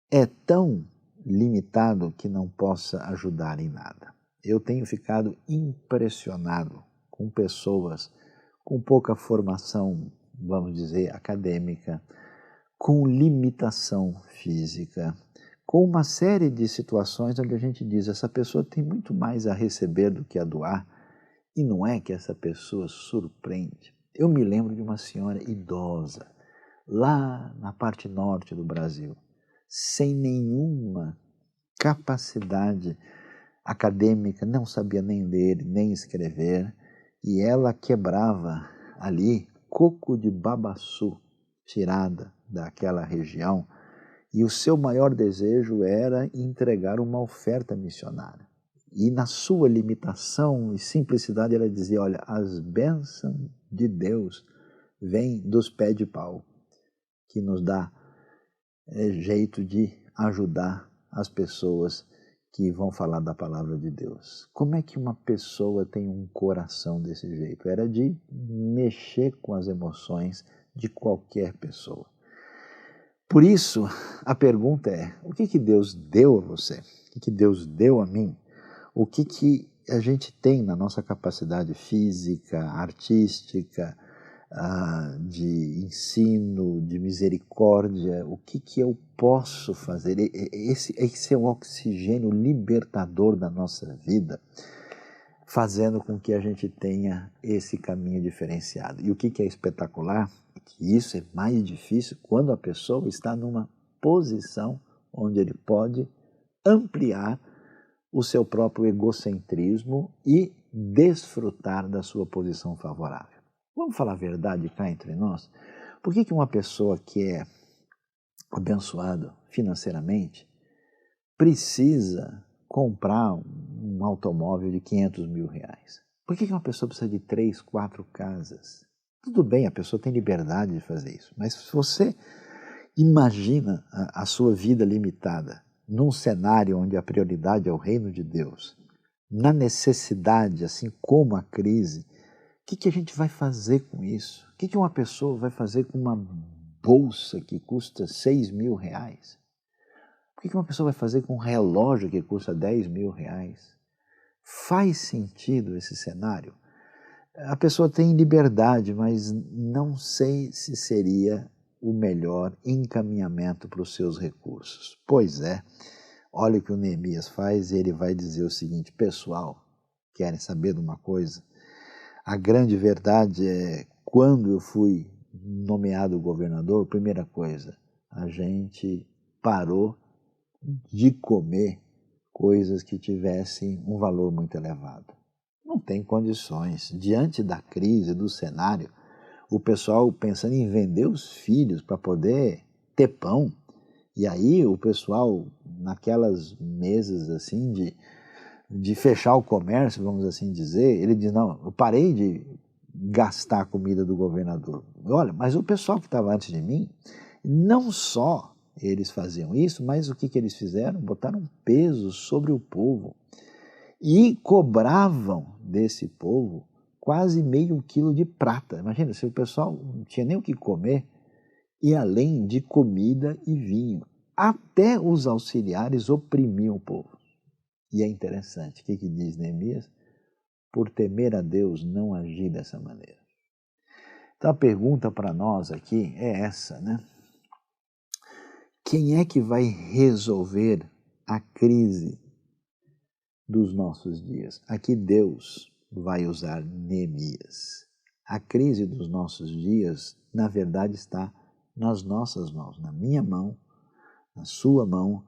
é tão limitado que não possa ajudar em nada. Eu tenho ficado impressionado com pessoas com pouca formação, vamos dizer, acadêmica, com limitação física, com uma série de situações onde a gente diz, essa pessoa tem muito mais a receber do que a doar, e não é que essa pessoa surpreende. Eu me lembro de uma senhora idosa, lá na parte norte do Brasil, sem nenhuma capacidade acadêmica, não sabia nem ler, nem escrever, e ela quebrava ali coco de babaçu, tirada daquela região, E o seu maior desejo era entregar uma oferta missionária. E na sua limitação e simplicidade, ela dizia, olha, as bênçãos de Deus vêm dos pés de pau, que nos dá jeito de ajudar as pessoas que vão falar da palavra de Deus. Como é que uma pessoa tem um coração desse jeito? Era de mexer com as emoções de qualquer pessoa. Por isso, a pergunta é, o que Deus deu a você? O que Deus deu a mim? O que a gente tem na nossa capacidade física, artística, de ensino, de misericórdia? O que eu posso fazer? Esse é o oxigênio libertador da nossa vida, fazendo com que a gente tenha esse caminho diferenciado. E o que é espetacular? É que isso é mais difícil quando a pessoa está numa posição onde ele pode ampliar o seu próprio egocentrismo e desfrutar da sua posição favorável. Vamos falar a verdade cá entre nós? Por que uma pessoa que é abençoada financeiramente precisa comprar um automóvel de 500 mil reais? Por que uma pessoa precisa de 3, 4 casas? Tudo bem, a pessoa tem liberdade de fazer isso, mas se você imagina a sua vida limitada num cenário onde a prioridade é o reino de Deus, na necessidade, assim como a crise, o que a gente vai fazer com isso? O que uma pessoa vai fazer com uma bolsa que custa 6 mil reais? O que uma pessoa vai fazer com um relógio que custa 10 mil reais? Faz sentido esse cenário? A pessoa tem liberdade, mas não sei se seria o melhor encaminhamento para os seus recursos. Pois é, olha o que o Neemias faz, ele vai dizer o seguinte, pessoal, querem saber de uma coisa? A grande verdade é, quando eu fui nomeado governador, primeira coisa, a gente parou de comer coisas que tivessem um valor muito elevado. Não tem condições. Diante da crise, do cenário, o pessoal pensando em vender os filhos para poder ter pão. E aí o pessoal, naquelas mesas assim de fechar o comércio, vamos assim dizer, ele diz, não, eu parei de gastar a comida do governador. Olha, mas o pessoal que estava antes de mim, não só eles faziam isso, mas o que eles fizeram? Botaram peso sobre o povo e cobravam desse povo quase meio quilo de prata. Imagina, se o pessoal não tinha nem o que comer, e além de comida e vinho, até os auxiliares oprimiam o povo. E é interessante, o que diz Neemias? Por temer a Deus, não agir dessa maneira. Então a pergunta para nós aqui é essa, né? Quem é que vai resolver a crise dos nossos dias? Aqui Deus vai usar Neemias. A crise dos nossos dias, na verdade, está nas nossas mãos, na minha mão, na sua mão.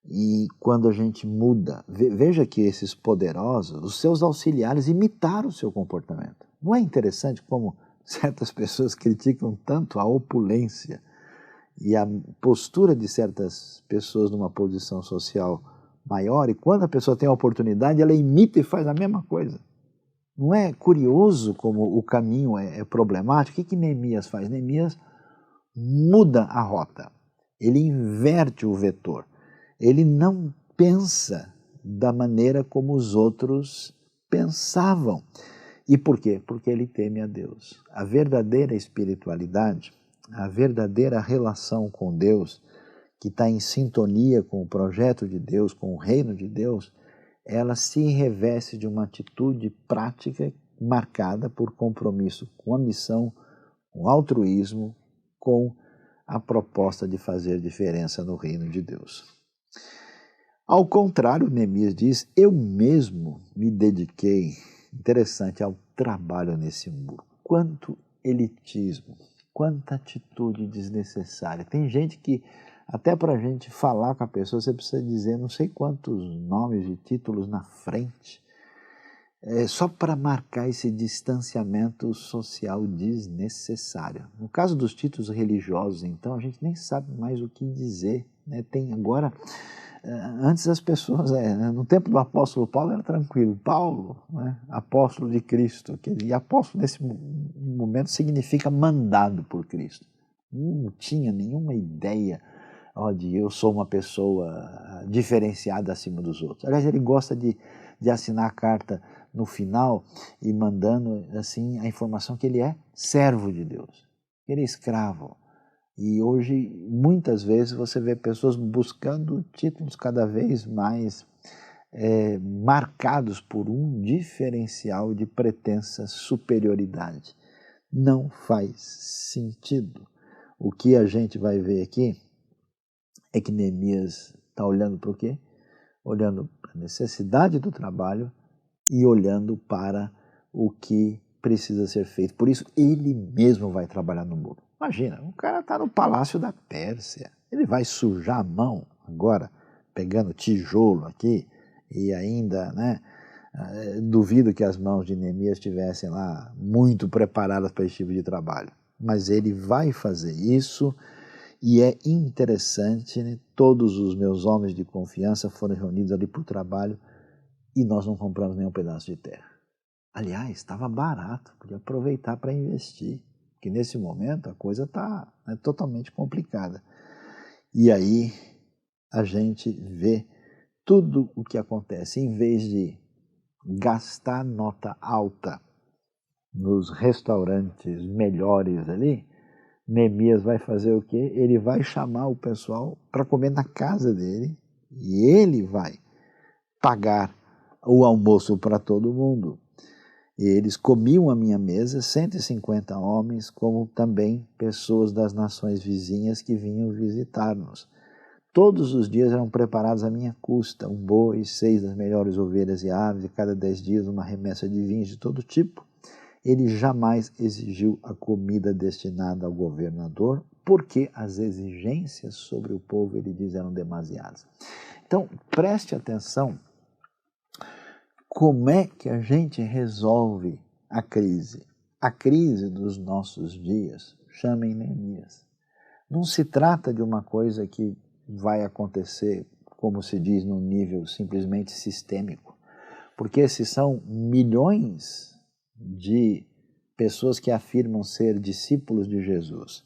E quando a gente muda, veja que esses poderosos, os seus auxiliares imitaram o seu comportamento. Não é interessante como certas pessoas criticam tanto a opulência e a postura de certas pessoas numa posição social maior, e quando a pessoa tem a oportunidade, ela imita e faz a mesma coisa. Não é curioso como o caminho é problemático? O que Neemias faz? Neemias muda a rota, ele inverte o vetor. Ele não pensa da maneira como os outros pensavam. E por quê? Porque ele teme a Deus. A verdadeira espiritualidade, a verdadeira relação com Deus, que está em sintonia com o projeto de Deus, com o reino de Deus, ela se reveste de uma atitude prática marcada por compromisso com a missão, com o altruísmo, com a proposta de fazer diferença no reino de Deus. Ao contrário, Neemias diz, eu mesmo me dediquei, interessante, ao trabalho nesse muro. Quanto elitismo, quanta atitude desnecessária. Tem gente que, até para a gente falar com a pessoa, você precisa dizer não sei quantos nomes e títulos na frente. só para marcar esse distanciamento social desnecessário. No caso dos títulos religiosos, então, a gente nem sabe mais o que dizer, né? Tem agora, antes as pessoas, no tempo do apóstolo Paulo era tranquilo, Paulo, né, apóstolo de Cristo, e apóstolo nesse momento significa mandado por Cristo. Não tinha nenhuma ideia de eu sou uma pessoa diferenciada acima dos outros. Aliás, ele gosta de assinar a carta no final e mandando assim a informação que ele é servo de Deus, que ele é escravo. E hoje, muitas vezes, você vê pessoas buscando títulos cada vez mais marcados por um diferencial de pretensa superioridade. Não faz sentido. O que a gente vai ver aqui é que Neemias está olhando para o quê? Olhando para a necessidade do trabalho e olhando para o que precisa ser feito. Por isso, ele mesmo vai trabalhar no muro. Imagina, o cara está no palácio da Pérsia. Ele vai sujar a mão agora, pegando tijolo aqui, e ainda, né? Duvido que as mãos de Neemias estivessem lá muito preparadas para esse tipo de trabalho. Mas ele vai fazer isso, e é interessante, né? Todos os meus homens de confiança foram reunidos ali para o trabalho e nós não compramos nenhum pedaço de terra. Aliás, estava barato, podia aproveitar para investir, porque nesse momento a coisa está totalmente complicada. E aí a gente vê tudo o que acontece. Em vez de gastar nota alta nos restaurantes melhores ali, Neemias vai fazer o quê? Ele vai chamar o pessoal para comer na casa dele e ele vai pagar o almoço para todo mundo. E eles comiam à minha mesa 150 homens, como também pessoas das nações vizinhas que vinham visitar-nos. Todos os dias eram preparados à minha custa, um boi, 6 das melhores ovelhas e aves, e cada 10 dias uma remessa de vinhos de todo tipo. Ele jamais exigiu a comida destinada ao governador, porque as exigências sobre o povo, ele diz, eram demasiadas. Então, preste atenção como é que a gente resolve a crise. A crise dos nossos dias, chamem Neemias. Não se trata de uma coisa que vai acontecer, como se diz, num nível simplesmente sistêmico, porque esses são milhões de pessoas que afirmam ser discípulos de Jesus.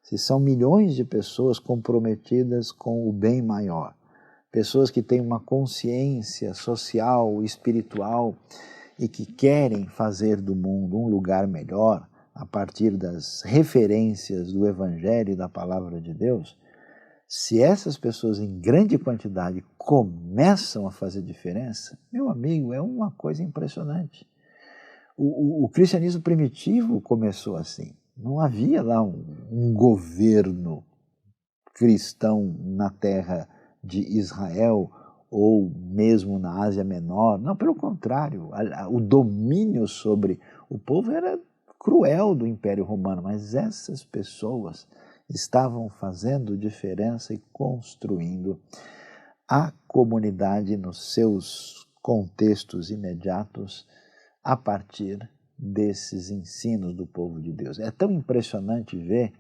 Se são milhões de pessoas comprometidas com o bem maior, pessoas que têm uma consciência social, espiritual e que querem fazer do mundo um lugar melhor a partir das referências do Evangelho e da Palavra de Deus. Se essas pessoas em grande quantidade começam a fazer diferença, meu amigo, é uma coisa impressionante. O cristianismo primitivo começou assim. Não havia lá um governo cristão na terra de Israel ou mesmo na Ásia Menor. Não, pelo contrário, o domínio sobre o povo era cruel do Império Romano, mas essas pessoas estavam fazendo diferença e construindo a comunidade nos seus contextos imediatos a partir desses ensinos do povo de Deus. É tão impressionante ver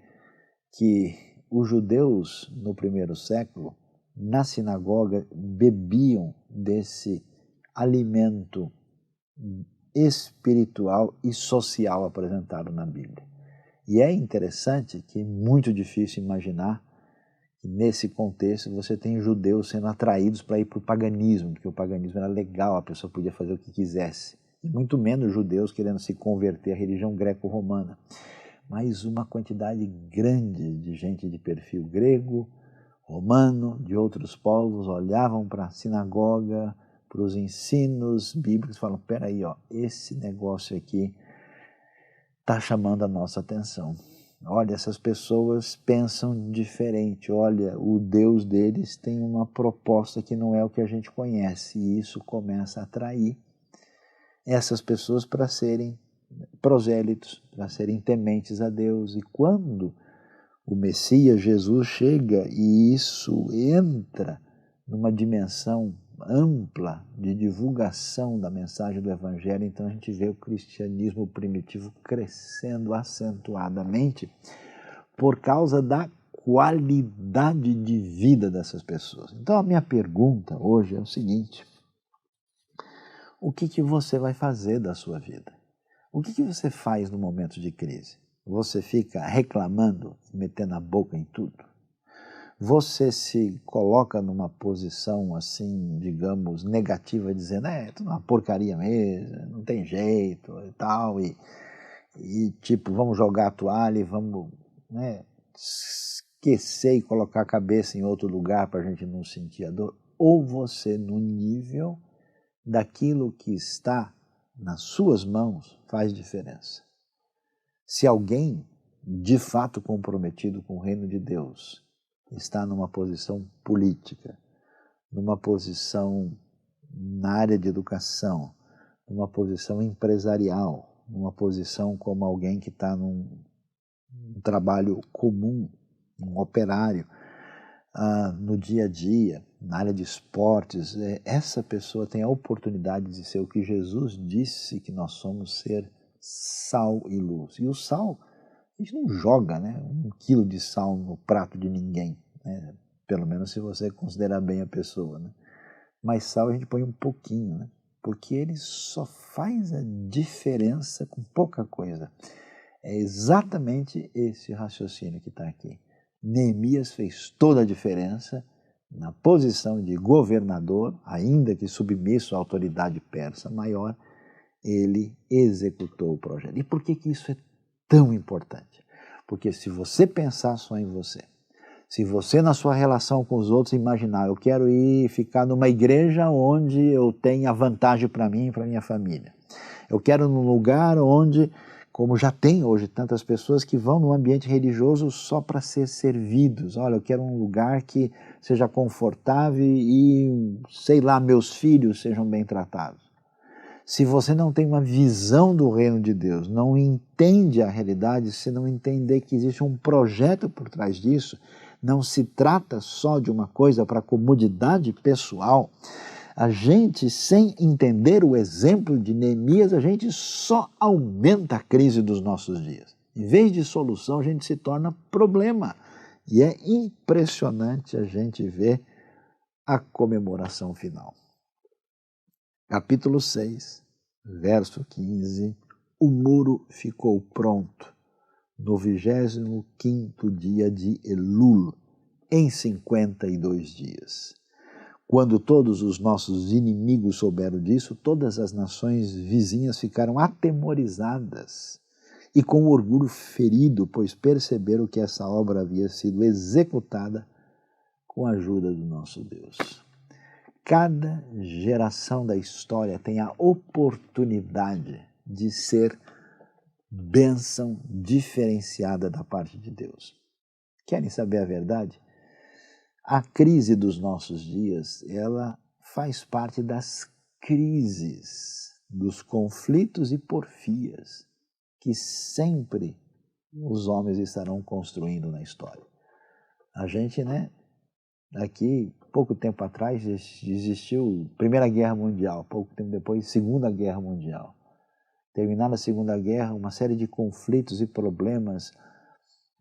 que os judeus no primeiro século, na sinagoga, bebiam desse alimento espiritual e social apresentado na Bíblia. E é interessante que é muito difícil imaginar que nesse contexto você tem judeus sendo atraídos para ir para o paganismo, porque o paganismo era legal, a pessoa podia fazer o que quisesse. E muito menos judeus querendo se converter à religião greco-romana. Mas uma quantidade grande de gente de perfil grego, romano, de outros povos, olhavam para a sinagoga, para os ensinos bíblicos e falam, peraí, esse negócio aqui está chamando a nossa atenção. Olha, essas pessoas pensam diferente. Olha, o Deus deles tem uma proposta que não é o que a gente conhece. E isso começa a atrair essas pessoas para serem prosélitos, para serem tementes a Deus. E quando o Messias, Jesus, chega e isso entra numa dimensão ampla de divulgação da mensagem do Evangelho, então a gente vê o cristianismo primitivo crescendo acentuadamente por causa da qualidade de vida dessas pessoas. Então a minha pergunta hoje é o seguinte: o que você vai fazer da sua vida? O que você faz no momento de crise? Você fica reclamando, metendo a boca em tudo? Você se coloca numa posição assim, digamos, negativa, dizendo, tudo uma porcaria mesmo, não tem jeito e tal, e tipo, vamos jogar a toalha e vamos, né, esquecer e colocar a cabeça em outro lugar para a gente não sentir a dor? Ou você, no nível daquilo que está nas suas mãos, faz diferença? Se alguém de fato comprometido com o reino de Deus está numa posição política, numa posição na área de educação, numa posição empresarial, numa posição como alguém que está num trabalho comum, um operário, no dia a dia, na área de esportes, essa pessoa tem a oportunidade de ser o que Jesus disse que nós somos, ser sal e luz. E o sal, a gente não joga, né, 1 quilo de sal no prato de ninguém, né? Pelo menos se você considerar bem a pessoa, né? Mas sal a gente põe um pouquinho, né? Porque ele só faz a diferença com pouca coisa. É exatamente esse raciocínio que está aqui. Neemias fez toda a diferença na posição de governador, ainda que submisso à autoridade persa maior, ele executou o projeto. E por que isso é tão importante? Porque se você pensar só em você, se você na sua relação com os outros imaginar, eu quero ir ficar numa igreja onde eu tenha vantagem para mim e para minha família, eu quero num lugar onde, como já tem hoje tantas pessoas que vão no ambiente religioso só para ser servidos, olha, eu quero um lugar que seja confortável e, sei lá, meus filhos sejam bem tratados. Se você não tem uma visão do reino de Deus, não entende a realidade, se não entender que existe um projeto por trás disso, não se trata só de uma coisa para comodidade pessoal, a gente, sem entender o exemplo de Neemias, a gente só aumenta a crise dos nossos dias. Em vez de solução, a gente se torna problema. E é impressionante a gente ver a comemoração final. Capítulo 6, verso 15, o muro ficou pronto no 25º dia de Elul, em 52 dias. Quando todos os nossos inimigos souberam disso, todas as nações vizinhas ficaram atemorizadas e com orgulho ferido, pois perceberam que essa obra havia sido executada com a ajuda do nosso Deus. Cada geração da história tem a oportunidade de ser bênção diferenciada da parte de Deus. Querem saber a verdade? A crise dos nossos dias, ela faz parte das crises, dos conflitos e porfias que sempre os homens estarão construindo na história. A gente, aqui, pouco tempo atrás, existiu Primeira Guerra Mundial, pouco tempo depois, Segunda Guerra Mundial. Terminada a Segunda Guerra, uma série de conflitos e problemas,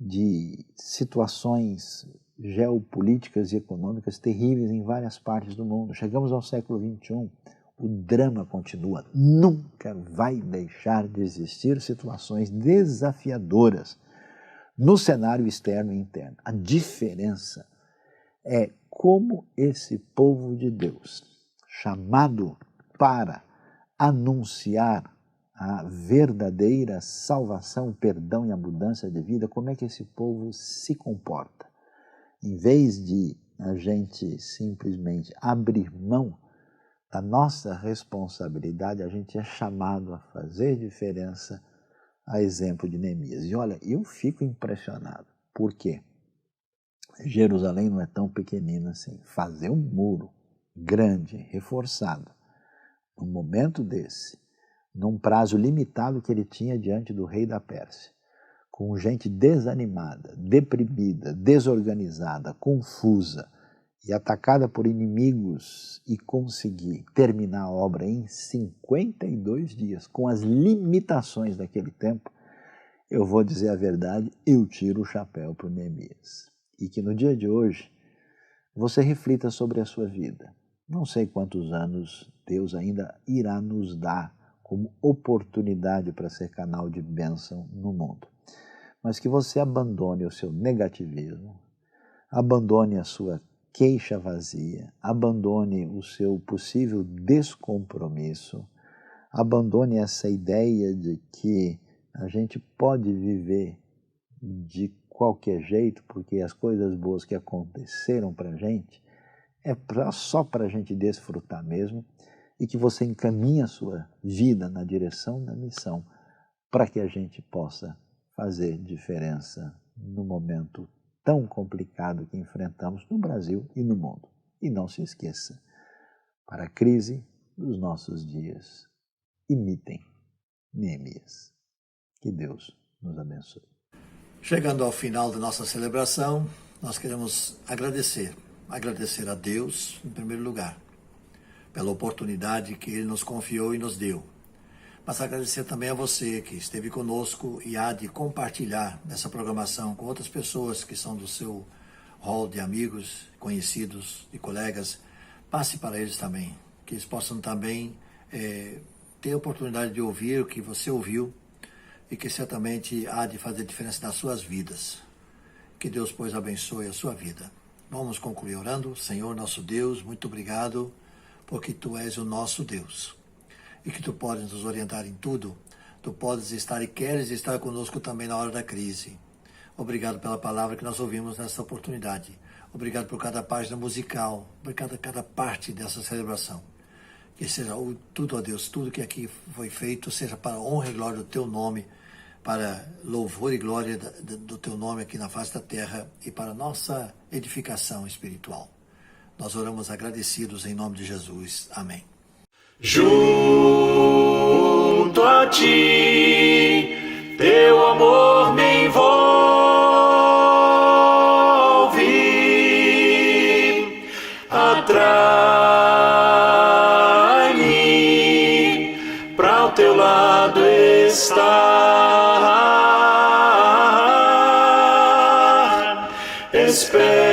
de situações geopolíticas e econômicas terríveis em várias partes do mundo. Chegamos ao século XXI, o drama continua. Nunca vai deixar de existir situações desafiadoras no cenário externo e interno. A diferença é como esse povo de Deus, chamado para anunciar a verdadeira salvação, perdão e abundância de vida, como é que esse povo se comporta? Em vez de a gente simplesmente abrir mão da nossa responsabilidade, a gente é chamado a fazer diferença, a exemplo de Neemias. E olha, eu fico impressionado, porque Jerusalém não é tão pequenina assim. Fazer um muro grande, reforçado, num momento desse, num prazo limitado que ele tinha diante do rei da Pérsia, com gente desanimada, deprimida, desorganizada, confusa, e atacada por inimigos e conseguir terminar a obra em 52 dias, com as limitações daquele tempo, eu vou dizer a verdade, eu tiro o chapéu para o Neemias. E que no dia de hoje você reflita sobre a sua vida. Não sei quantos anos Deus ainda irá nos dar como oportunidade para ser canal de bênção no mundo. Mas que você abandone o seu negativismo, abandone a sua queixa vazia, abandone o seu possível descompromisso, abandone essa ideia de que a gente pode viver de qualquer jeito, porque as coisas boas que aconteceram para a gente só para a gente desfrutar mesmo, e que você encaminhe a sua vida na direção da missão para que a gente possa fazer diferença no momento tão complicado que enfrentamos no Brasil e no mundo. E não se esqueça, para a crise dos nossos dias, imitem Neemias. Que Deus nos abençoe. Chegando ao final da nossa celebração, nós queremos agradecer a Deus, em primeiro lugar, pela oportunidade que Ele nos confiou e nos deu. Mas agradecer também a você que esteve conosco e há de compartilhar essa programação com outras pessoas que são do seu hall de amigos, conhecidos e colegas. Passe para eles também, que eles possam também ter a oportunidade de ouvir o que você ouviu e que certamente há de fazer diferença nas suas vidas. Que Deus, pois, abençoe a sua vida. Vamos concluir orando. Senhor, nosso Deus, muito obrigado, porque Tu és o nosso Deus. E que Tu podes nos orientar em tudo. Tu podes estar e queres estar conosco também na hora da crise. Obrigado pela palavra que nós ouvimos nessa oportunidade. Obrigado por cada página musical, por cada parte dessa celebração. Que seja tudo, ó Deus, tudo que aqui foi feito, seja para a honra e glória do Teu nome, para louvor e glória do Teu nome aqui na face da terra e para a nossa edificação espiritual. Nós oramos agradecidos em nome de Jesus. Amém. Junto a Ti, Teu amor me envolve, atrai-me para o Teu lado estar. Espero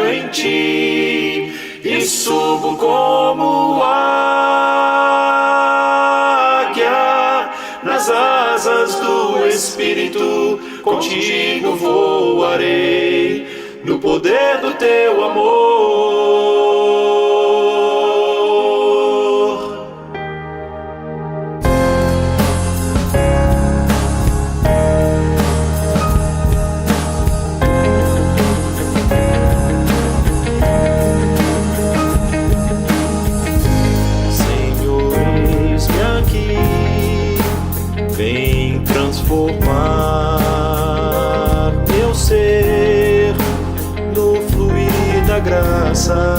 em Ti e subo como águia nas asas do Espírito. Contigo voarei no poder do Teu amor. Vem transformar meu ser no fluir da graça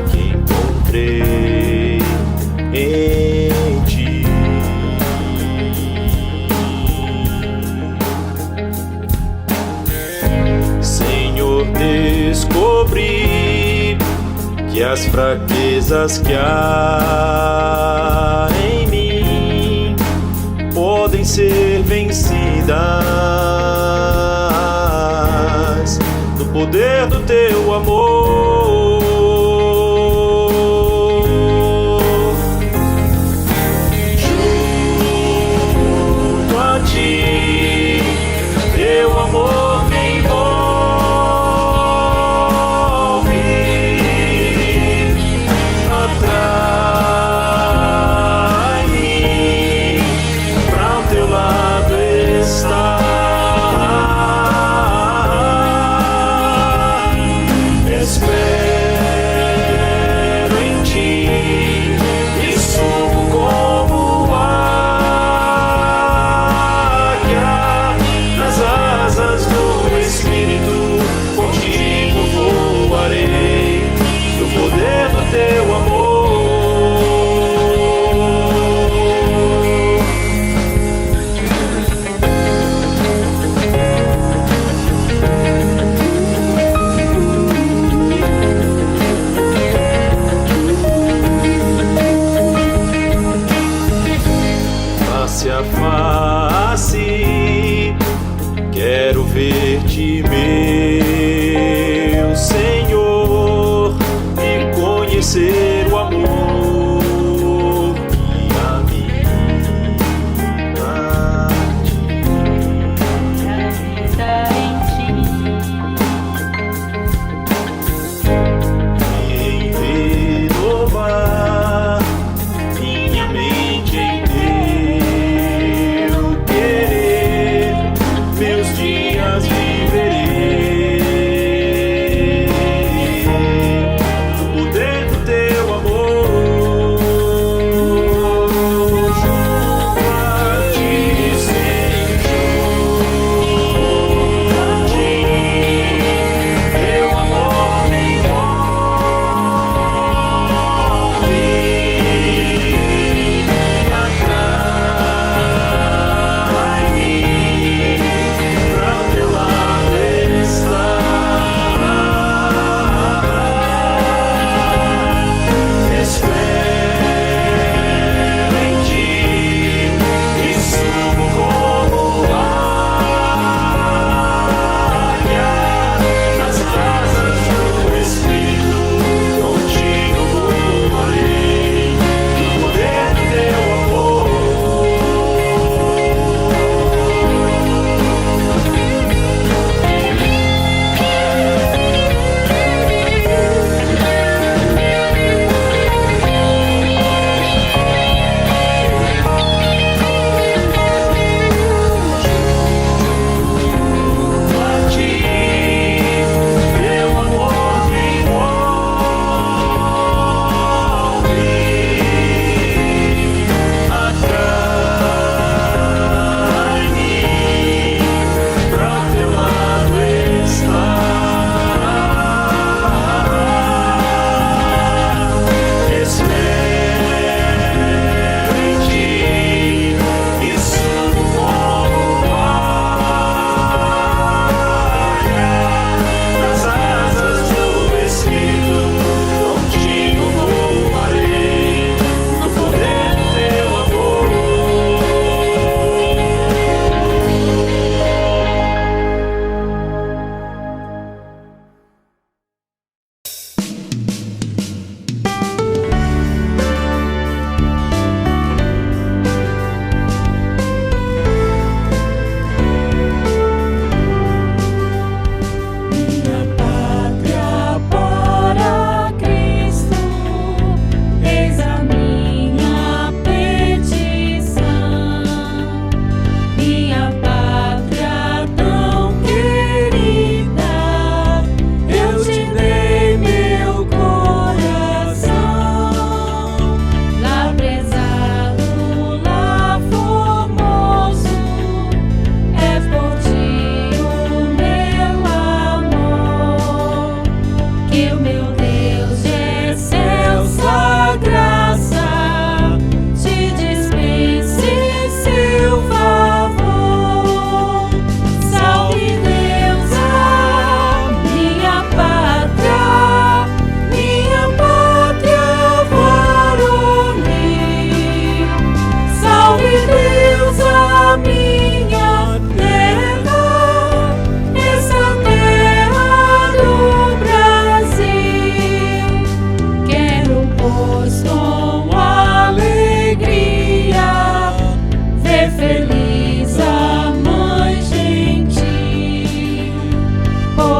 que encontrei em Ti. Senhor, descobri que as fraquezas que há em mim podem ser vencidas no poder do Teu amor. Junto a Ti, Teu amor me envolve, atrai-me para o Teu lado estar. Espero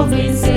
vencer.